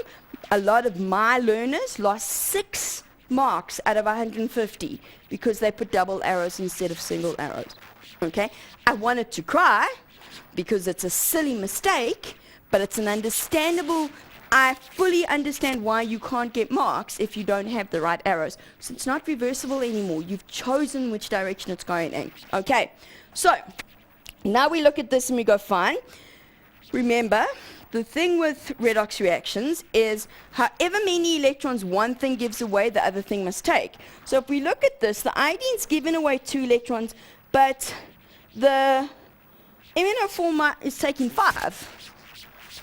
Speaker 2: a lot of my learners lost 6 marks out of 150 because they put double arrows instead of single arrows. Okay? I wanted to cry because it's a silly mistake, but it's an understandable. I fully understand why you can't get marks if you don't have the right arrows. So it's not reversible anymore. You've chosen which direction it's going in. Okay, so now we look at this and we go, fine. Remember, the thing with redox reactions is however many electrons one thing gives away, the other thing must take. So if we look at this, the iodine's given away 2 electrons, but the MnO4 is taking 5.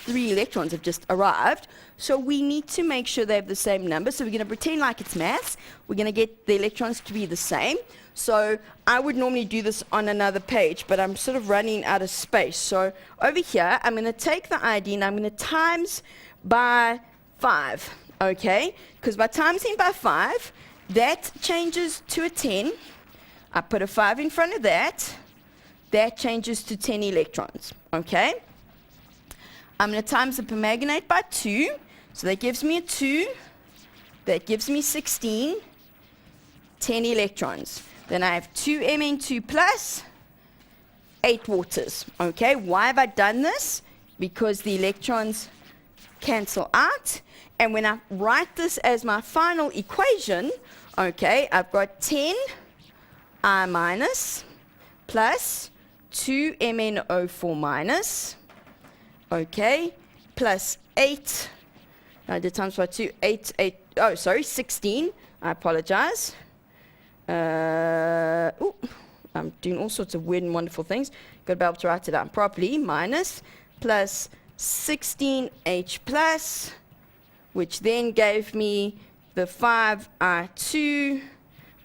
Speaker 2: 3 electrons have just arrived. So we need to make sure they have the same number. So we're going to pretend like it's maths. We're going to get the electrons to be the same. So I would normally do this on another page, but I'm sort of running out of space. So over here, I'm going to take the iodine, I'm going to times by 5, okay? Because by timesing by 5, that changes to a 10. I put a 5 in front of that. That changes to 10 electrons, okay? I'm going to times the permanganate by 2. So that gives me a 2. That gives me 16. 10 electrons. Then I have 2 Mn2 plus 8 waters. Okay, why have I done this? Because the electrons cancel out. And when I write this as my final equation, okay, I've got 10 I minus plus 2 MnO4 minus, okay, plus 8. I did times by 2, 16. I apologize. I'm doing all sorts of weird and wonderful things. Got to be able to write it out properly. Minus plus 16H plus, which then gave me the 5I2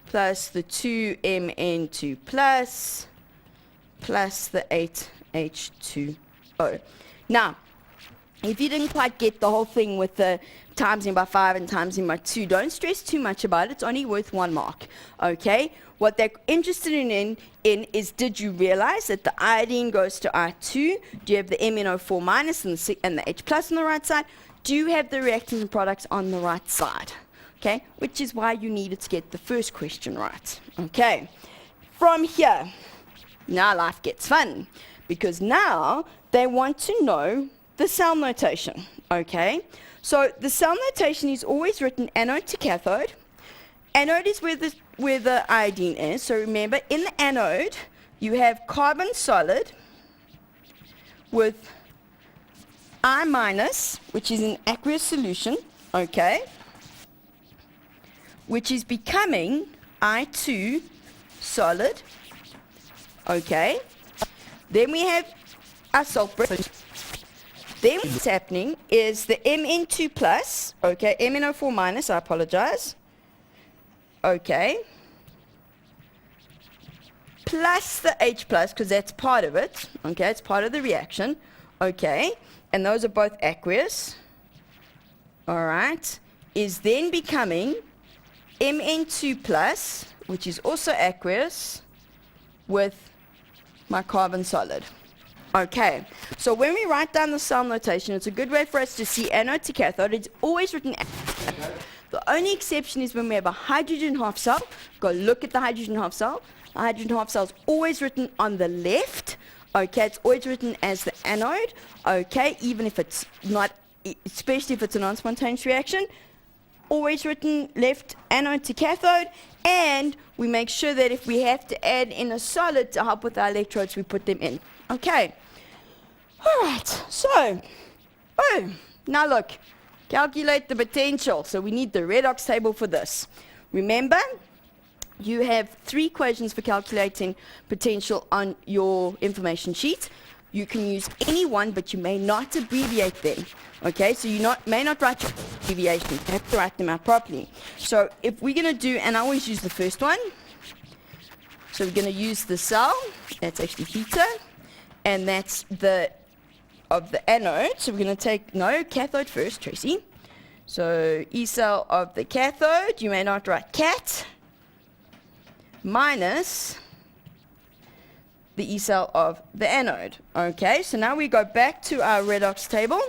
Speaker 2: plus the 2Mn2 plus the 8H2O. Now, if you didn't quite get the whole thing with the timesing by 5 and timesing by 2, don't stress too much about it. It's only worth 1 mark, okay? What they're interested in is, did you realize that the iodine goes to I2? Do you have the MnO4 minus and the H plus on the right side? Do you have the reactants and products on the right side? Okay, which is why you needed to get the first question right. Okay, from here, now life gets fun, because now they want to know the cell notation, okay? So the cell notation is always written anode to cathode. Anode is where the iodine is. So remember, in the anode, you have carbon solid with I minus, which is an aqueous solution, okay, which is becoming I2 solid, okay. Then we have our sulfur. Then what's happening is the Mn2 plus, okay, MnO4 minus, I apologize, okay, plus the H plus, because that's part of it, okay, it's part of the reaction, okay, and those are both aqueous, all right, is then becoming Mn2 plus, which is also aqueous, with my carbon solid. Okay, so when we write down the cell notation, it's a good way for us to see anode to cathode. It's always written anode. The only exception is when we have a hydrogen half cell. Go look at the hydrogen half cell. The hydrogen half cell is always written on the left. Okay, it's always written as the anode. Okay, even if it's not, especially if it's a non-spontaneous reaction, always written left anode to cathode. And we make sure that if we have to add in a solid to help with our electrodes, we put them in. Okay, all right, so, now look, calculate the potential. So we need the redox table for this. Remember, you have 3 equations for calculating potential on your information sheet. You can use any one, but you may not abbreviate them. Okay, so you may not write your abbreviations. You have to write them out properly. So if we're going to do, and I always use the first one, so we're going to use the cell, that's actually theta, and that's of the anode. So we're going to take, cathode first, Tracy. So E cell of the cathode, you may not write cat, minus the E cell of the anode. Okay, so now we go back to our redox table,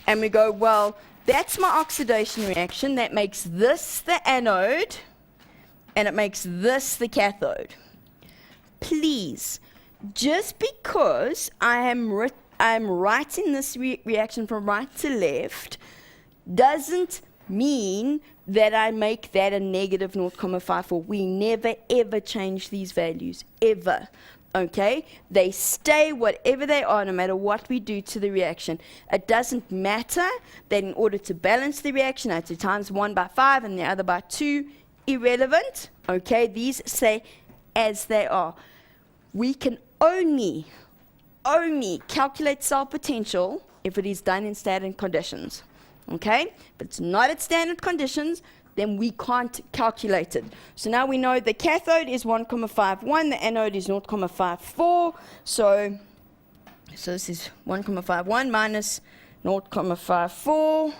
Speaker 2: and we go, well, that's my oxidation reaction. That makes this the anode, and it makes this the cathode. Please, just because I'm writing this reaction from right to left doesn't mean that I make that a negative 0.54. We never ever change these values, ever. Okay? They stay whatever they are no matter what we do to the reaction. It doesn't matter that in order to balance the reaction I have to times 1 by 5 and the other by 2. Irrelevant. Okay? These stay as they are. We can only calculate cell potential if it is done in standard conditions. Okay? If it's not at standard conditions, then we can't calculate it. So now we know the cathode is 1,51, the anode is 0,54. So this is 1,51 minus 0,54,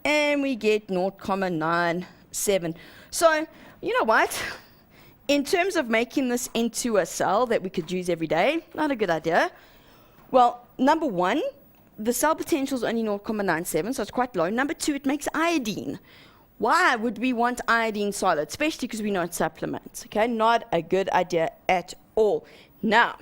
Speaker 2: and we get 0,97. So, you know what? In terms of making this into a cell that we could use every day, not a good idea. Well, number one, the cell potential is only 0,97, so it's quite low. Number two, it makes iodine. Why would we want iodine solid? Especially because we know it's supplements, okay? Not a good idea at all. Now,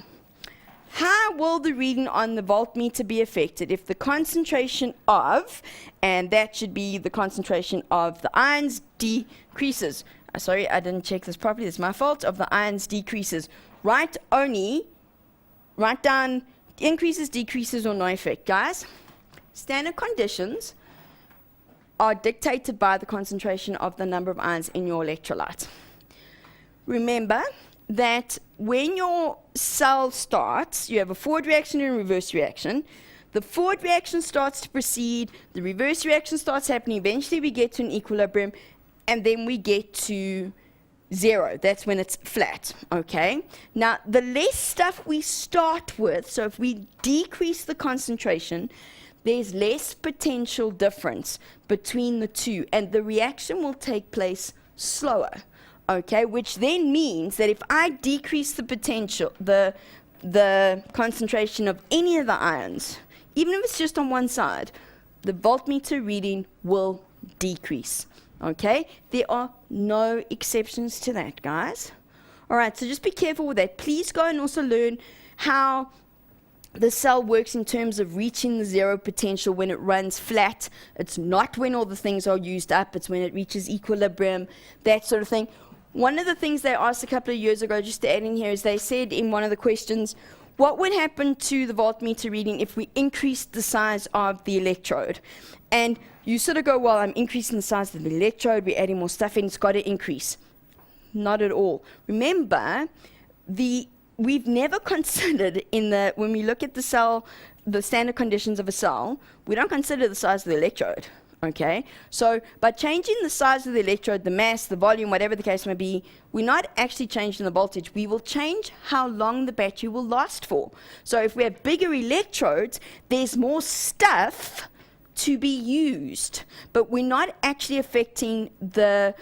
Speaker 2: how will the reading on the voltmeter be affected if the concentration of, and that should be the concentration of the ions, decreases? Sorry, I didn't check this properly, it's my fault. Of the ions decreases. Write down increases, decreases, or no effect. Guys, standard conditions are dictated by the concentration of the number of ions in your electrolyte. Remember that when your cell starts, you have a forward reaction and a reverse reaction. The forward reaction starts to proceed, the reverse reaction starts happening, eventually we get to an equilibrium, and then we get to 0. That's when it's flat, okay? Now, the less stuff we start with, so if we decrease the concentration, there's less potential difference between the two, and the reaction will take place slower, okay? Which then means that if I decrease the potential, the concentration of any of the ions, even if it's just on one side, the voltmeter reading will decrease, okay? There are no exceptions to that, guys. All right, so just be careful with that. Please go and also learn how the cell works in terms of reaching the 0 potential when it runs flat. It's not when all the things are used up, it's when it reaches equilibrium, that sort of thing. One of the things they asked a couple of years ago, just to add in here, is they said in one of the questions, what would happen to the voltmeter reading if we increased the size of the electrode? And you sort of go, well, I'm increasing the size of the electrode, we're adding more stuff in, it's got to increase. Not at all. Remember, we've never considered when we look at the cell, the standard conditions of a cell, we don't consider the size of the electrode, okay? So by changing the size of the electrode, the mass, the volume, whatever the case may be, we're not actually changing the voltage. We will change how long the battery will last for. So if we have bigger electrodes, there's more stuff to be used, but we're not actually affecting the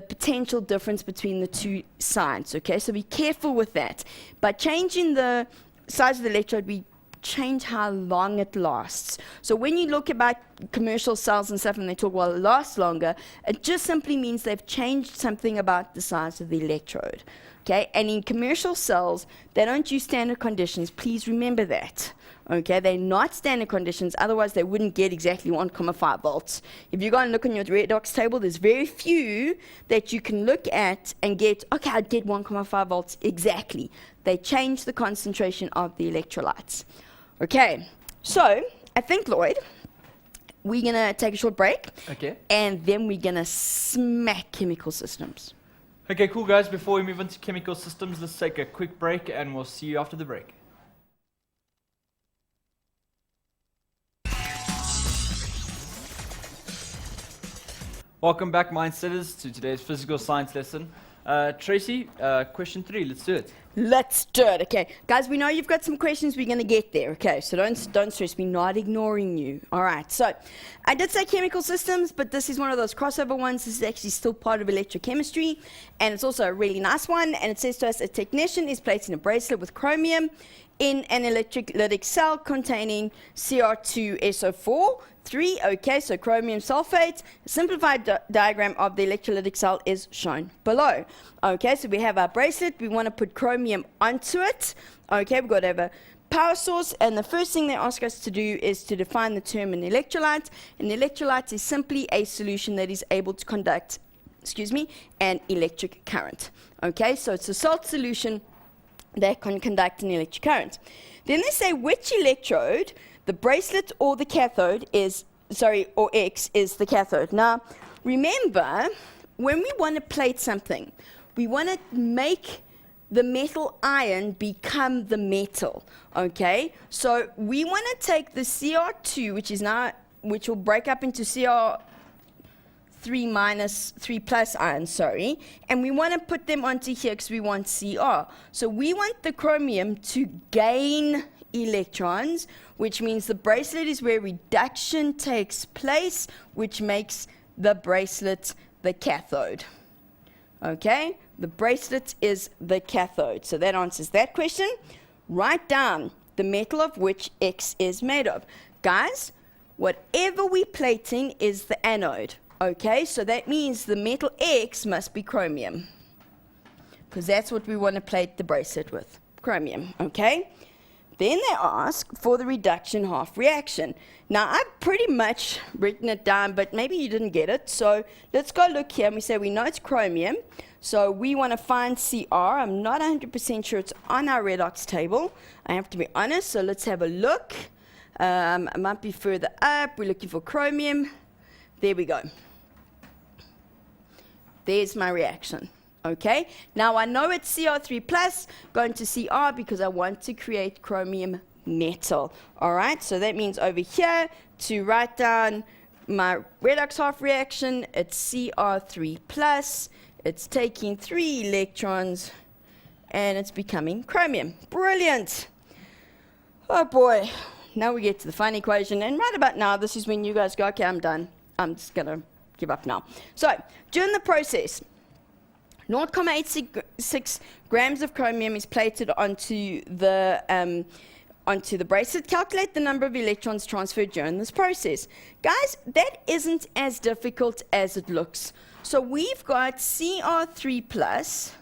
Speaker 2: potential difference between the two sides, okay? So be careful with that. By changing the size of the electrode, we change how long it lasts. So when you look about commercial cells and stuff and they talk, well, it lasts longer, it just simply means they've changed something about the size of the electrode, okay? And in commercial cells, they don't use standard conditions. Please remember that. Okay, they're not standard conditions, otherwise they wouldn't get exactly 1,5 volts. If you go and look on your redox table, there's very few that you can look at and get, okay, I'd get 1,5 volts exactly. They change the concentration of the electrolytes. Okay, so I think, Lloyd, we're going to take a short break.
Speaker 1: Okay.
Speaker 2: And then we're going to smack chemical systems.
Speaker 1: Okay, cool, guys. Before we move on to chemical systems, let's take a quick break, and we'll see you after the break. Welcome back, Mindsetters, to today's physical science lesson. Tracy, question 3, let's do it.
Speaker 2: Let's do it. Okay, guys, we know you've got some questions. We're going to get there. Okay, so don't stress. We're not ignoring you. All right, so I did say chemical systems, but this is one of those crossover ones. This is actually still part of electrochemistry, and it's also a really nice one. And it says to us, a technician is placing a bracelet with chromium in an electrolytic cell containing Cr2SO4. 3, okay, so chromium sulfate. A simplified diagram of the electrolytic cell is shown below. Okay, so we have our bracelet. We want to put chromium onto it. Okay, we've got to have a power source, and the first thing they ask us to do is to define the term an electrolyte. An electrolyte is simply a solution that is able to conduct, an electric current. Okay, so it's a salt solution that can conduct an electric current. Then they say which electrode, the bracelet or the cathode or X is the cathode. Now, remember, when we want to plate something, we want to make the metal ion become the metal, okay? So we want to take the Cr2, which will break up into Cr3 minus 3 plus ions, sorry, and we want to put them onto here because we want Cr. So we want the chromium to gain electrons, which means the bracelet is where reduction takes place, which makes the bracelet the cathode. Okay, the bracelet is the cathode. So that answers that question. Write down the metal of which X is made of. Guys, whatever we're plating is the anode. Okay, so that means the metal X must be chromium, because that's what we want to plate the bracelet with, chromium. Okay, then they ask for the reduction half reaction. Now, I've pretty much written it down, but maybe you didn't get it. So let's go look here, and we say we know it's chromium. So we want to find Cr. I'm not 100% sure it's on our redox table. I have to be honest, so let's have a look. It might be further up. We're looking for chromium. There we go. There's my reaction. Okay, now I know it's Cr3 plus going to Cr because I want to create chromium metal. All right, so that means over here to write down my redox half reaction, it's Cr3 plus, it's taking 3 electrons and it's becoming chromium. Brilliant. Oh boy, now we get to the fun equation, and right about now this is when you guys go, okay, I'm done, I'm just gonna give up now. So during the process, 0.86 grams of chromium is plated onto the bracelet. Calculate the number of electrons transferred during this process. Guys, that isn't as difficult as it looks. So we've got Cr3 plus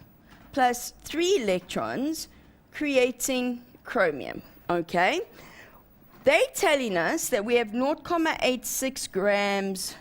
Speaker 2: 3 electrons creating chromium, okay? They're telling us that we have 0.86 grams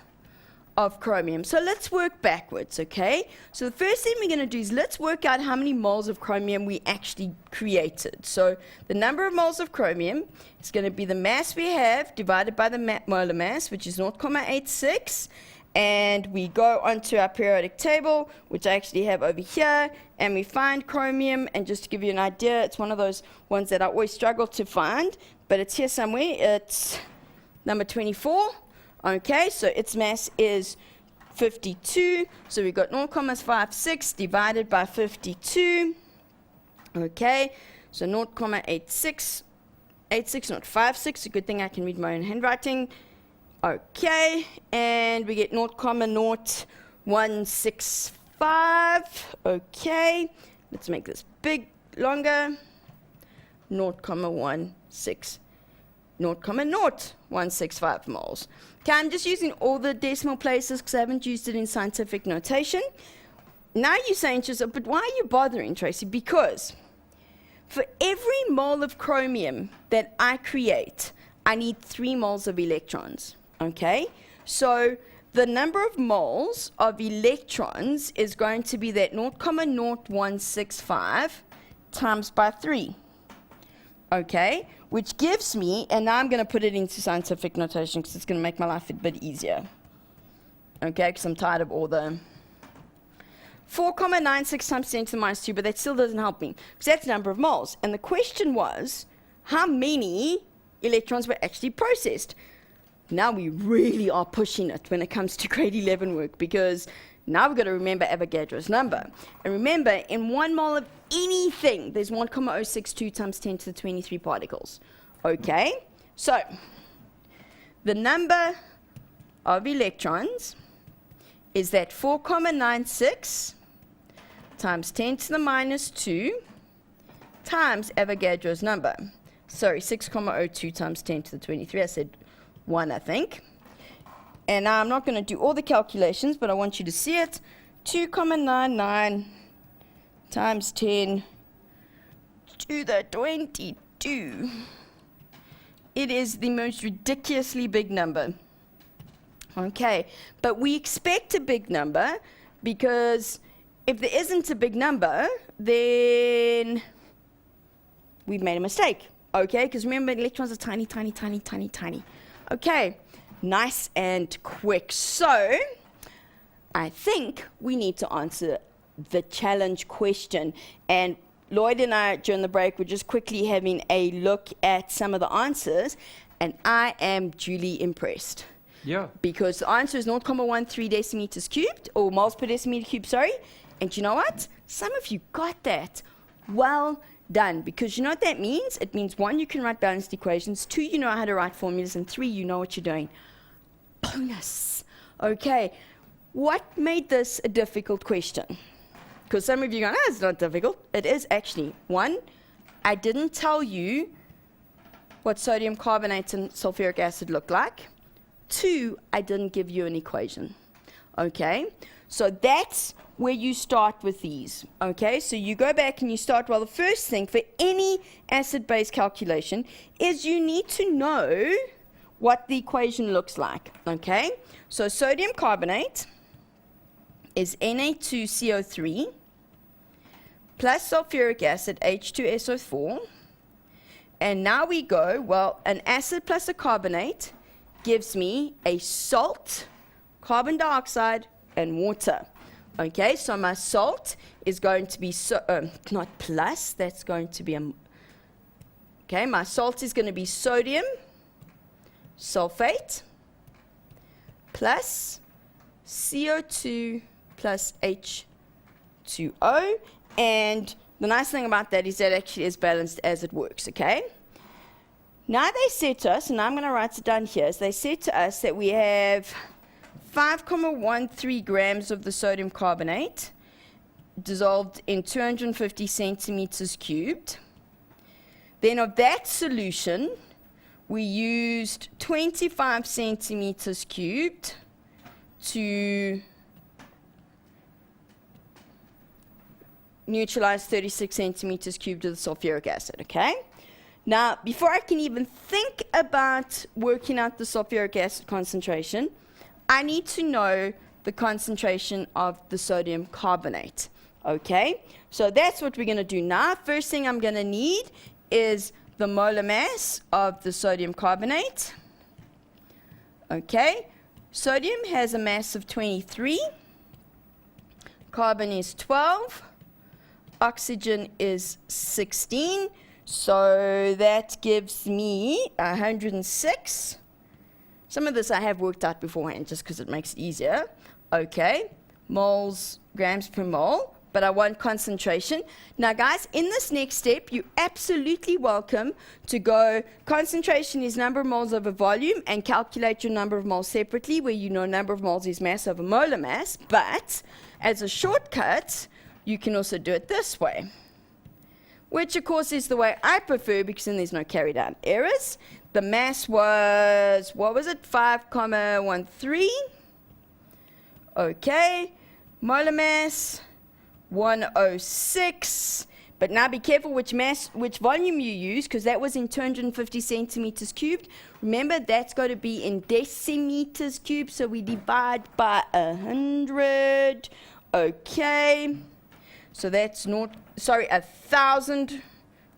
Speaker 2: of chromium. So let's work backwards, okay? So the first thing we're going to do is let's work out how many moles of chromium we actually created. So the number of moles of chromium is going to be the mass we have divided by the molar mass, which is 0.86. And we go onto our periodic table, which I actually have over here, and we find chromium. And just to give you an idea, it's one of those ones that I always struggle to find, but it's here somewhere. It's number 24. Okay, so its mass is 52. So we've got 0.56 divided by 52. Okay, so 0.86, not 56. A good thing I can read my own handwriting. Okay, and we get 0.0165. Okay, let's make this big, longer. 0.165 moles. Okay, I'm just using all the decimal places because I haven't used it in scientific notation. Now you're saying to yourself, but why are you bothering, Tracy? Because for every mole of chromium that I create, I need 3 moles of electrons. Okay, so the number of moles of electrons is going to be that 0.0165 times by 3. Okay, which gives me, and now I'm going to put it into scientific notation because it's going to make my life a bit easier. Okay, because I'm tired of all the 4.96 times 10 to the minus 2, but that still doesn't help me because that's the number of moles. And the question was, how many electrons were actually processed? Now we really are pushing it when it comes to grade 11 work, because now we've got to remember Avogadro's number. And remember, in 1 mole of anything, there's 1.062 times 10 to the 23 particles. Okay, so the number of electrons is that 4.96 times 10 to the minus 2 times Avogadro's number. Sorry, 6.02 times 10 to the 23. I said 1, I think. And now I'm not going to do all the calculations, but I want you to see it. 2.99 times 10 to the 22. It is the most ridiculously big number. Okay, but we expect a big number because if there isn't a big number, then we've made a mistake. Okay, because remember, electrons are tiny, tiny, tiny, tiny, tiny. Okay, nice and quick. So I think we need to answer the challenge question. And Lloyd and I, during the break, were just quickly having a look at some of the answers, and I am duly impressed.
Speaker 1: Yeah.
Speaker 2: Because the answer is 0.13 decimeters cubed, or moles per decimeter cubed, sorry. And you know what? Some of you got that. Well done. Because you know what that means? It means 1, you can write balanced equations, 2, you know how to write formulas, and 3, you know what you're doing. Bonus. Okay. What made this a difficult question? Because some of you go, it's not difficult. It is actually. 1, I didn't tell you what sodium carbonate and sulfuric acid look like. 2, I didn't give you an equation. Okay, so that's where you start with these. Okay, so you go back and you start, well, the first thing for any acid-base calculation is you need to know what the equation looks like. Okay, so sodium carbonate is Na2CO3 plus sulfuric acid H2SO4. And now we go, well, an acid plus a carbonate gives me a salt, carbon dioxide, and water. Okay, so my salt is going to be, not plus, that's going to be okay, my salt is going to be sodium sulfate plus CO2 plus H2O. And the nice thing about that is that actually is balanced as it works, okay? Now they said to us, and I'm going to write it down here, they said to us that we have 5.13 grams of the sodium carbonate dissolved in 250 centimeters cubed. Then of that solution, we used 25 centimeters cubed to neutralize 36 centimeters cubed of the sulfuric acid, okay? Now, before I can even think about working out the sulfuric acid concentration, I need to know the concentration of the sodium carbonate, okay? So that's what we're going to do now. First thing I'm going to need is the molar mass of the sodium carbonate, okay? Sodium has a mass of 23, carbon is 12, oxygen is 16, so that gives me 106. Some of this I have worked out beforehand just because it makes it easier. Okay, moles, grams per mole, but I want concentration. Now guys, in this next step, you're absolutely welcome to go, concentration is number of moles over volume, and calculate your number of moles separately, where you know number of moles is mass over molar mass, but as a shortcut, you can also do it this way, which of course is the way I prefer because then there's no carry down errors. The mass was, what was it, 5.13. Okay, molar mass, 106. But now be careful which volume you use, because that was in 250 centimeters cubed. Remember, that's got to be in decimeters cubed, so we divide by 100. Okay. So that's 1,000,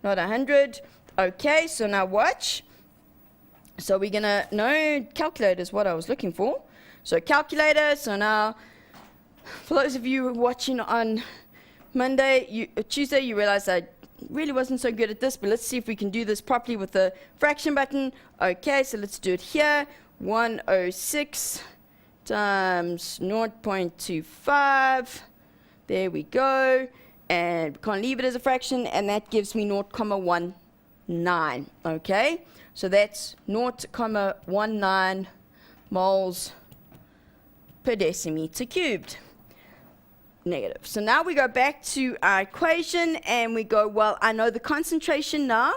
Speaker 2: not 100. Okay, so now watch. So we're going to, no, calculator is what I was looking for. So calculator, so now, for those of you watching on Tuesday, you realize I really wasn't so good at this, but let's see if we can do this properly with the fraction button. Okay, so let's do it here. 106 times 0.25. There we go. And we can't leave it as a fraction, and that gives me 0.19. Okay, so that's 0.19 moles per decimeter cubed. Negative. So now we go back to our equation and we go, well, I know the concentration now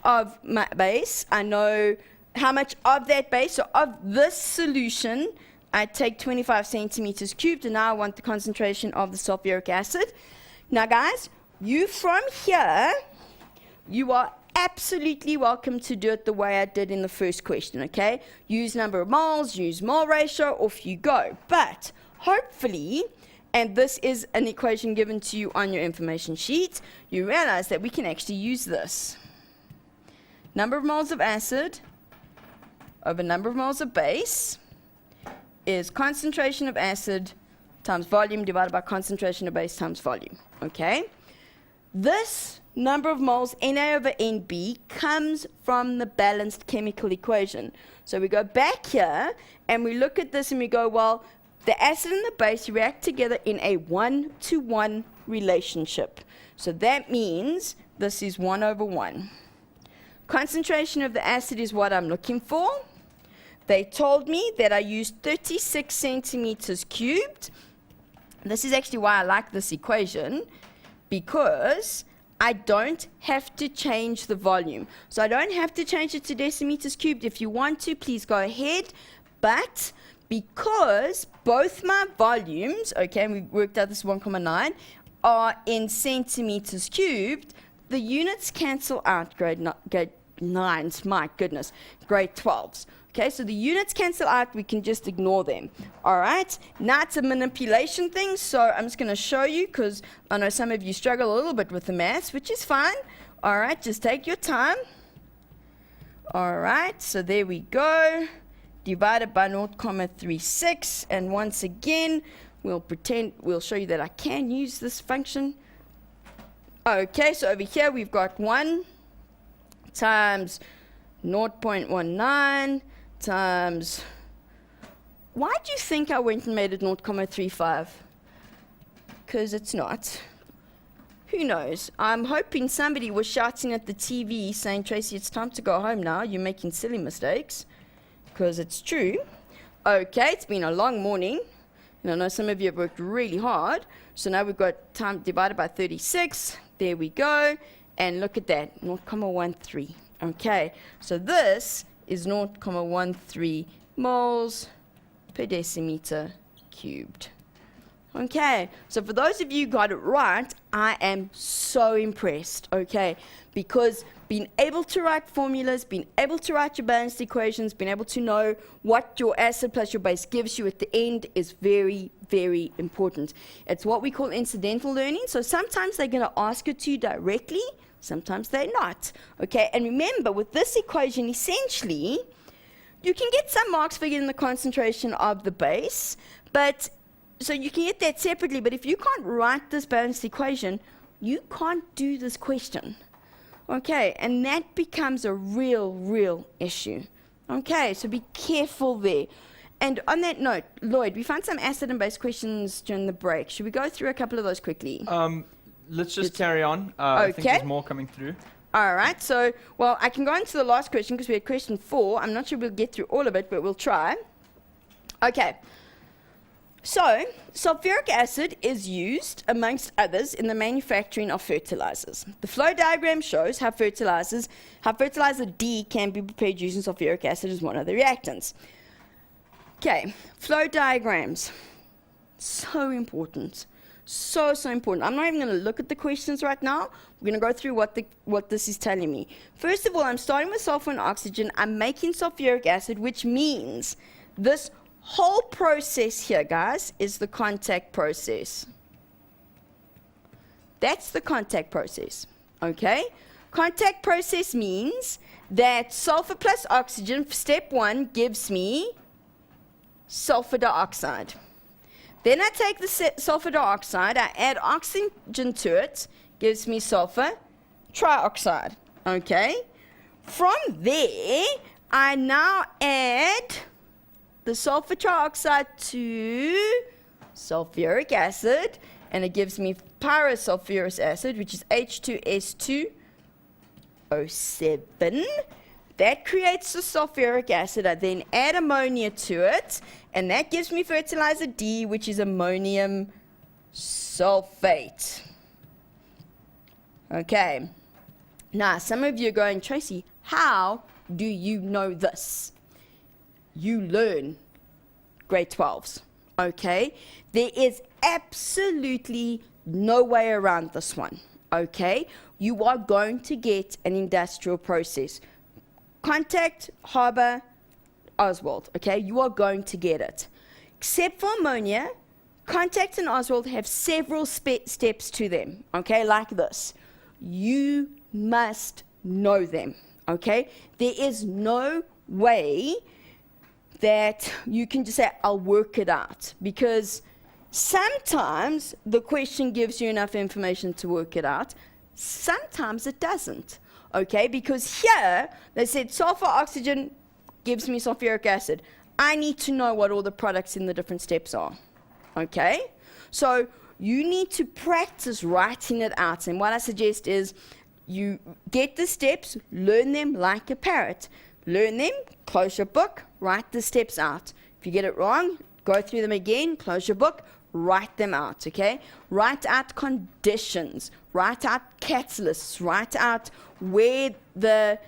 Speaker 2: of my base. I know how much of that base, so of this solution, I take 25 centimeters cubed, and now I want the concentration of the sulfuric acid. Now guys, you from here, you are absolutely welcome to do it the way I did in the first question, okay? Use number of moles, use mole ratio, off you go. But hopefully, and this is an equation given to you on your information sheet, you realize that we can actually use this. Number of moles of acid over number of moles of base is concentration of acid times volume divided by concentration of base times volume, okay? This number of moles Na over Nb comes from the balanced chemical equation. So we go back here and we look at this and we go, well, the acid and the base react together in a 1-to-1 relationship. So that means this is 1 over 1. Concentration of the acid is what I'm looking for. They told me that I used 36 centimeters cubed. This is actually why I like this equation, because I don't have to change the volume. So I don't have to change it to decimeters cubed. If you want to, please go ahead. But because both my volumes, okay, and we worked out this 1,9, are in centimeters cubed, the units cancel out. Grade 9s, my goodness, grade 12s. Okay, so the units cancel out, we can just ignore them. All right, now it's a manipulation thing, so I'm just going to show you, because I know some of you struggle a little bit with the maths, which is fine. All right, just take your time. All right, so there we go. Divided by 0.36, and once again, we'll show you that I can use this function. Okay, so over here we've got 1 times 0.19 times, why do you think I went and made it 0.35? Because it's not. Who knows? I'm hoping somebody was shouting at the TV saying, Tracy, it's time to go home now. You're making silly mistakes. Because it's true. Okay, it's been a long morning. And I know some of you have worked really hard. So now we've got time divided by 36. There we go. And look at that, 0.13. Okay, so this is 0.13 moles per decimeter cubed. Okay, so for those of you who got it right, I am so impressed, okay, because being able to write formulas, being able to write your balanced equations, being able to know what your acid plus your base gives you at the end is very, very important. It's what we call incidental learning, so sometimes they're going to ask it to you directly, sometimes they're not, okay, and remember, with this equation, essentially, you can get some marks for getting the concentration of the base, but so you can get that separately, but if you can't write this balanced equation, you can't do this question. Okay, and that becomes a real issue. Okay, so be careful there. And on that note, Lloyd, we found some acid and base questions during the break. Should we go through a couple of those quickly?
Speaker 1: Let's just carry on. I think there's more coming through.
Speaker 2: All right, so, well, I can go into the last question because we had question 4. I'm not sure we'll get through all of it, but we'll try. Okay. So, sulfuric acid is used, amongst others, in the manufacturing of fertilizers. The flow diagram shows how fertilizer D can be prepared using sulfuric acid as one of the reactants. Okay, flow diagrams. So important. So important. I'm not even going to look at the questions right now. We're going to go through what this is telling me. First of all, I'm starting with sulfur and oxygen. I'm making sulfuric acid, which means this whole process here, guys, is the contact process. That's the contact process, okay? Contact process means that sulfur plus oxygen, step 1, gives me sulfur dioxide. Then I take the sulfur dioxide, I add oxygen to it, gives me sulfur trioxide, okay? From there, I now add the sulfur trioxide to sulfuric acid, and it gives me pyrosulfurous acid, which is H2S2O7. That creates the sulfuric acid. I then add ammonia to it, and that gives me fertilizer D, which is ammonium sulfate. Okay. Now, some of you are going, Tracy, how do you know this? You learn grade 12s, okay? There is absolutely no way around this one, okay? You are going to get an industrial process. Contact, Harbour, Oswald, okay? You are going to get it. Except for ammonia, Contact and Oswald have several steps to them, okay? Like this. You must know them, okay? There is no way that you can just say, I'll work it out, because sometimes the question gives you enough information to work it out. Sometimes it doesn't, okay? Because here, they said sulfur oxygen gives me sulfuric acid. I need to know what all the products in the different steps are, okay? So you need to practice writing it out. And what I suggest is you get the steps, learn them like a parrot. Learn them, close your book, write the steps out. If you get it wrong, go through them again, close your book, write them out, okay? Write out conditions, write out catalysts, write out where the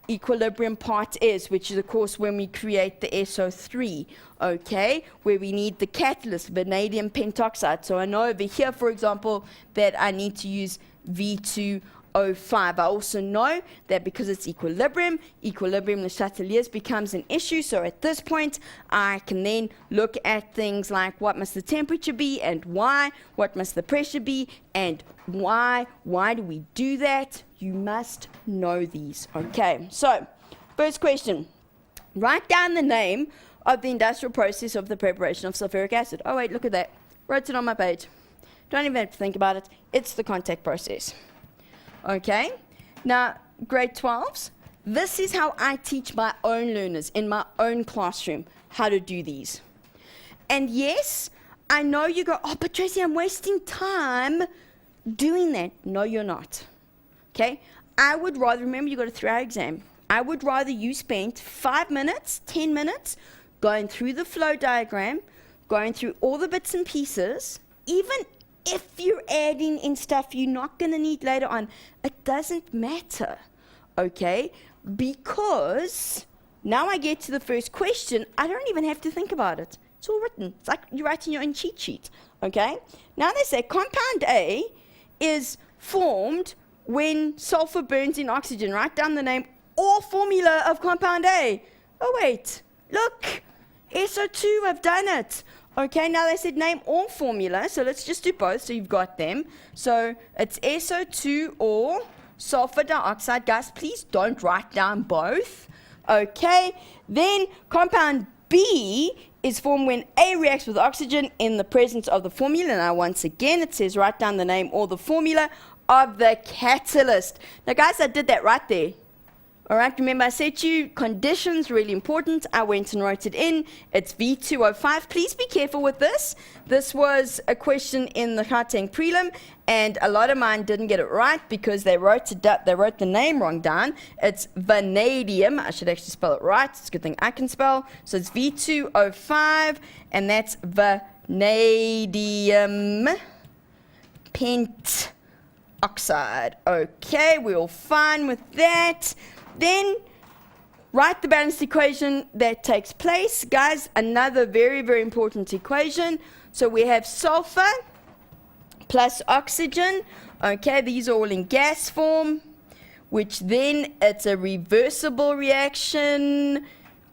Speaker 2: equilibrium part is, which is, of course, when we create the SO3, okay? Where we need the catalyst, vanadium pentoxide. So I know over here, for example, that I need to use V2O5. I also know that because it's equilibrium, the Chateliers becomes an issue. So at this point, I can then look at things like what must the temperature be and why, what must the pressure be and why do we do that? You must know these. Okay, so first question. Write down the name of the industrial process of the preparation of sulfuric acid. Oh wait, look at that. Wrote it on my page. Don't even have to think about it. It's the contact process. Okay, now grade 12s, this is how I teach my own learners in my own classroom how to do these. And yes, I know you go, oh, but Tracy, I'm wasting time doing that. No, you're not. Okay, I would rather, remember you got a 3-hour exam, I would rather you spent 5 minutes, 10 minutes going through the flow diagram, going through all the bits and pieces, even if you're adding in stuff you're not going to need later on, it doesn't matter, okay? Because now I get to the first question, I don't even have to think about it. It's all written. It's like you're writing your own cheat sheet, okay? Now they say compound A is formed when sulfur burns in oxygen. Write down the name or formula of compound A. Oh, wait, look, SO2, I've done it. Okay, now they said name or formula, so let's just do both so you've got them. So it's SO2 or sulfur dioxide. Guys, please don't write down both. Okay, then compound B is formed when A reacts with oxygen in the presence of the formula. Now once again, it says write down the name or the formula of the catalyst. Now guys, I did that right there. All right, remember I said to you, conditions really important. I went and wrote it in. It's V2O5. Please be careful with this. This was a question in the Gauteng prelim, and a lot of mine didn't get it right because they wrote the name wrong down. It's vanadium. I should actually spell it right. It's a good thing I can spell. So it's V2O5, and that's vanadium pentoxide. Okay, we're all fine with that. Then write the balanced equation that takes place. Guys, another very, very important equation. So we have sulfur plus oxygen. Okay, these are all in gas form, which then it's a reversible reaction.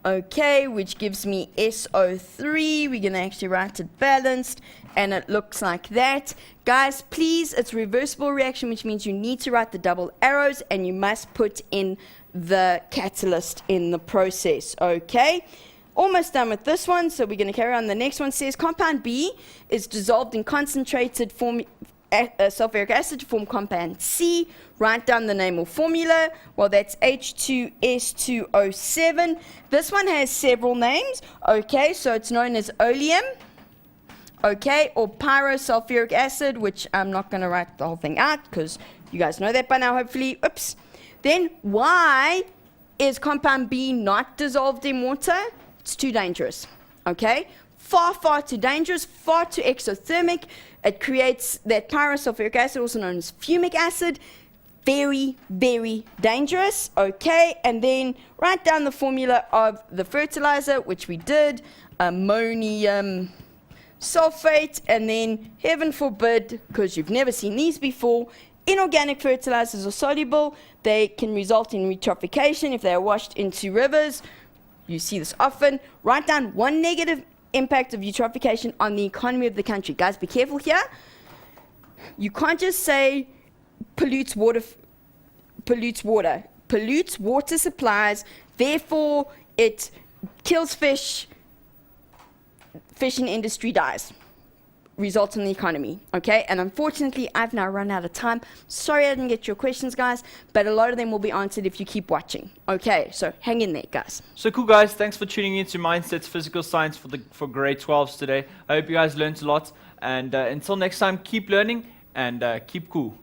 Speaker 2: Okay, which gives me SO3. We're going to actually write it balanced, and it looks like that. Guys, please, it's reversible reaction, which means you need to write the double arrows, and you must put in the catalyst in the process, okay? Almost done with this one, so we're going to carry on. The next one says compound B is dissolved in concentrated sulfuric acid to form compound C. Write down the name or formula. Well, that's H2S2O7. This one has several names, okay? So it's known as oleum, okay, or pyrosulfuric acid, which I'm not going to write the whole thing out because you guys know that by now, hopefully. Oops. Then why is compound B not dissolved in water? It's too dangerous, okay? Far, far too dangerous, far too exothermic. It creates that pyrosulfuric acid, also known as fumic acid. Very, very dangerous, okay? And then write down the formula of the fertilizer, which we did, ammonium sulfate, and then heaven forbid, because you've never seen these before, inorganic fertilizers are soluble. They can result in eutrophication if they are washed into rivers. You see this often. Write down one negative impact of eutrophication on the economy of the country. Guys, be careful here. You can't just say pollutes water, pollutes water supplies, therefore it kills fish, fishing industry dies. results in the economy, okay? And unfortunately, I've now run out of time. Sorry I didn't get your questions, guys, but a lot of them will be answered if you keep watching. Okay, so hang in there, guys.
Speaker 1: So cool, guys. Thanks for tuning in to Mindsets Physical Science for grade 12s today. I hope you guys learned a lot. And until next time, keep learning and keep cool.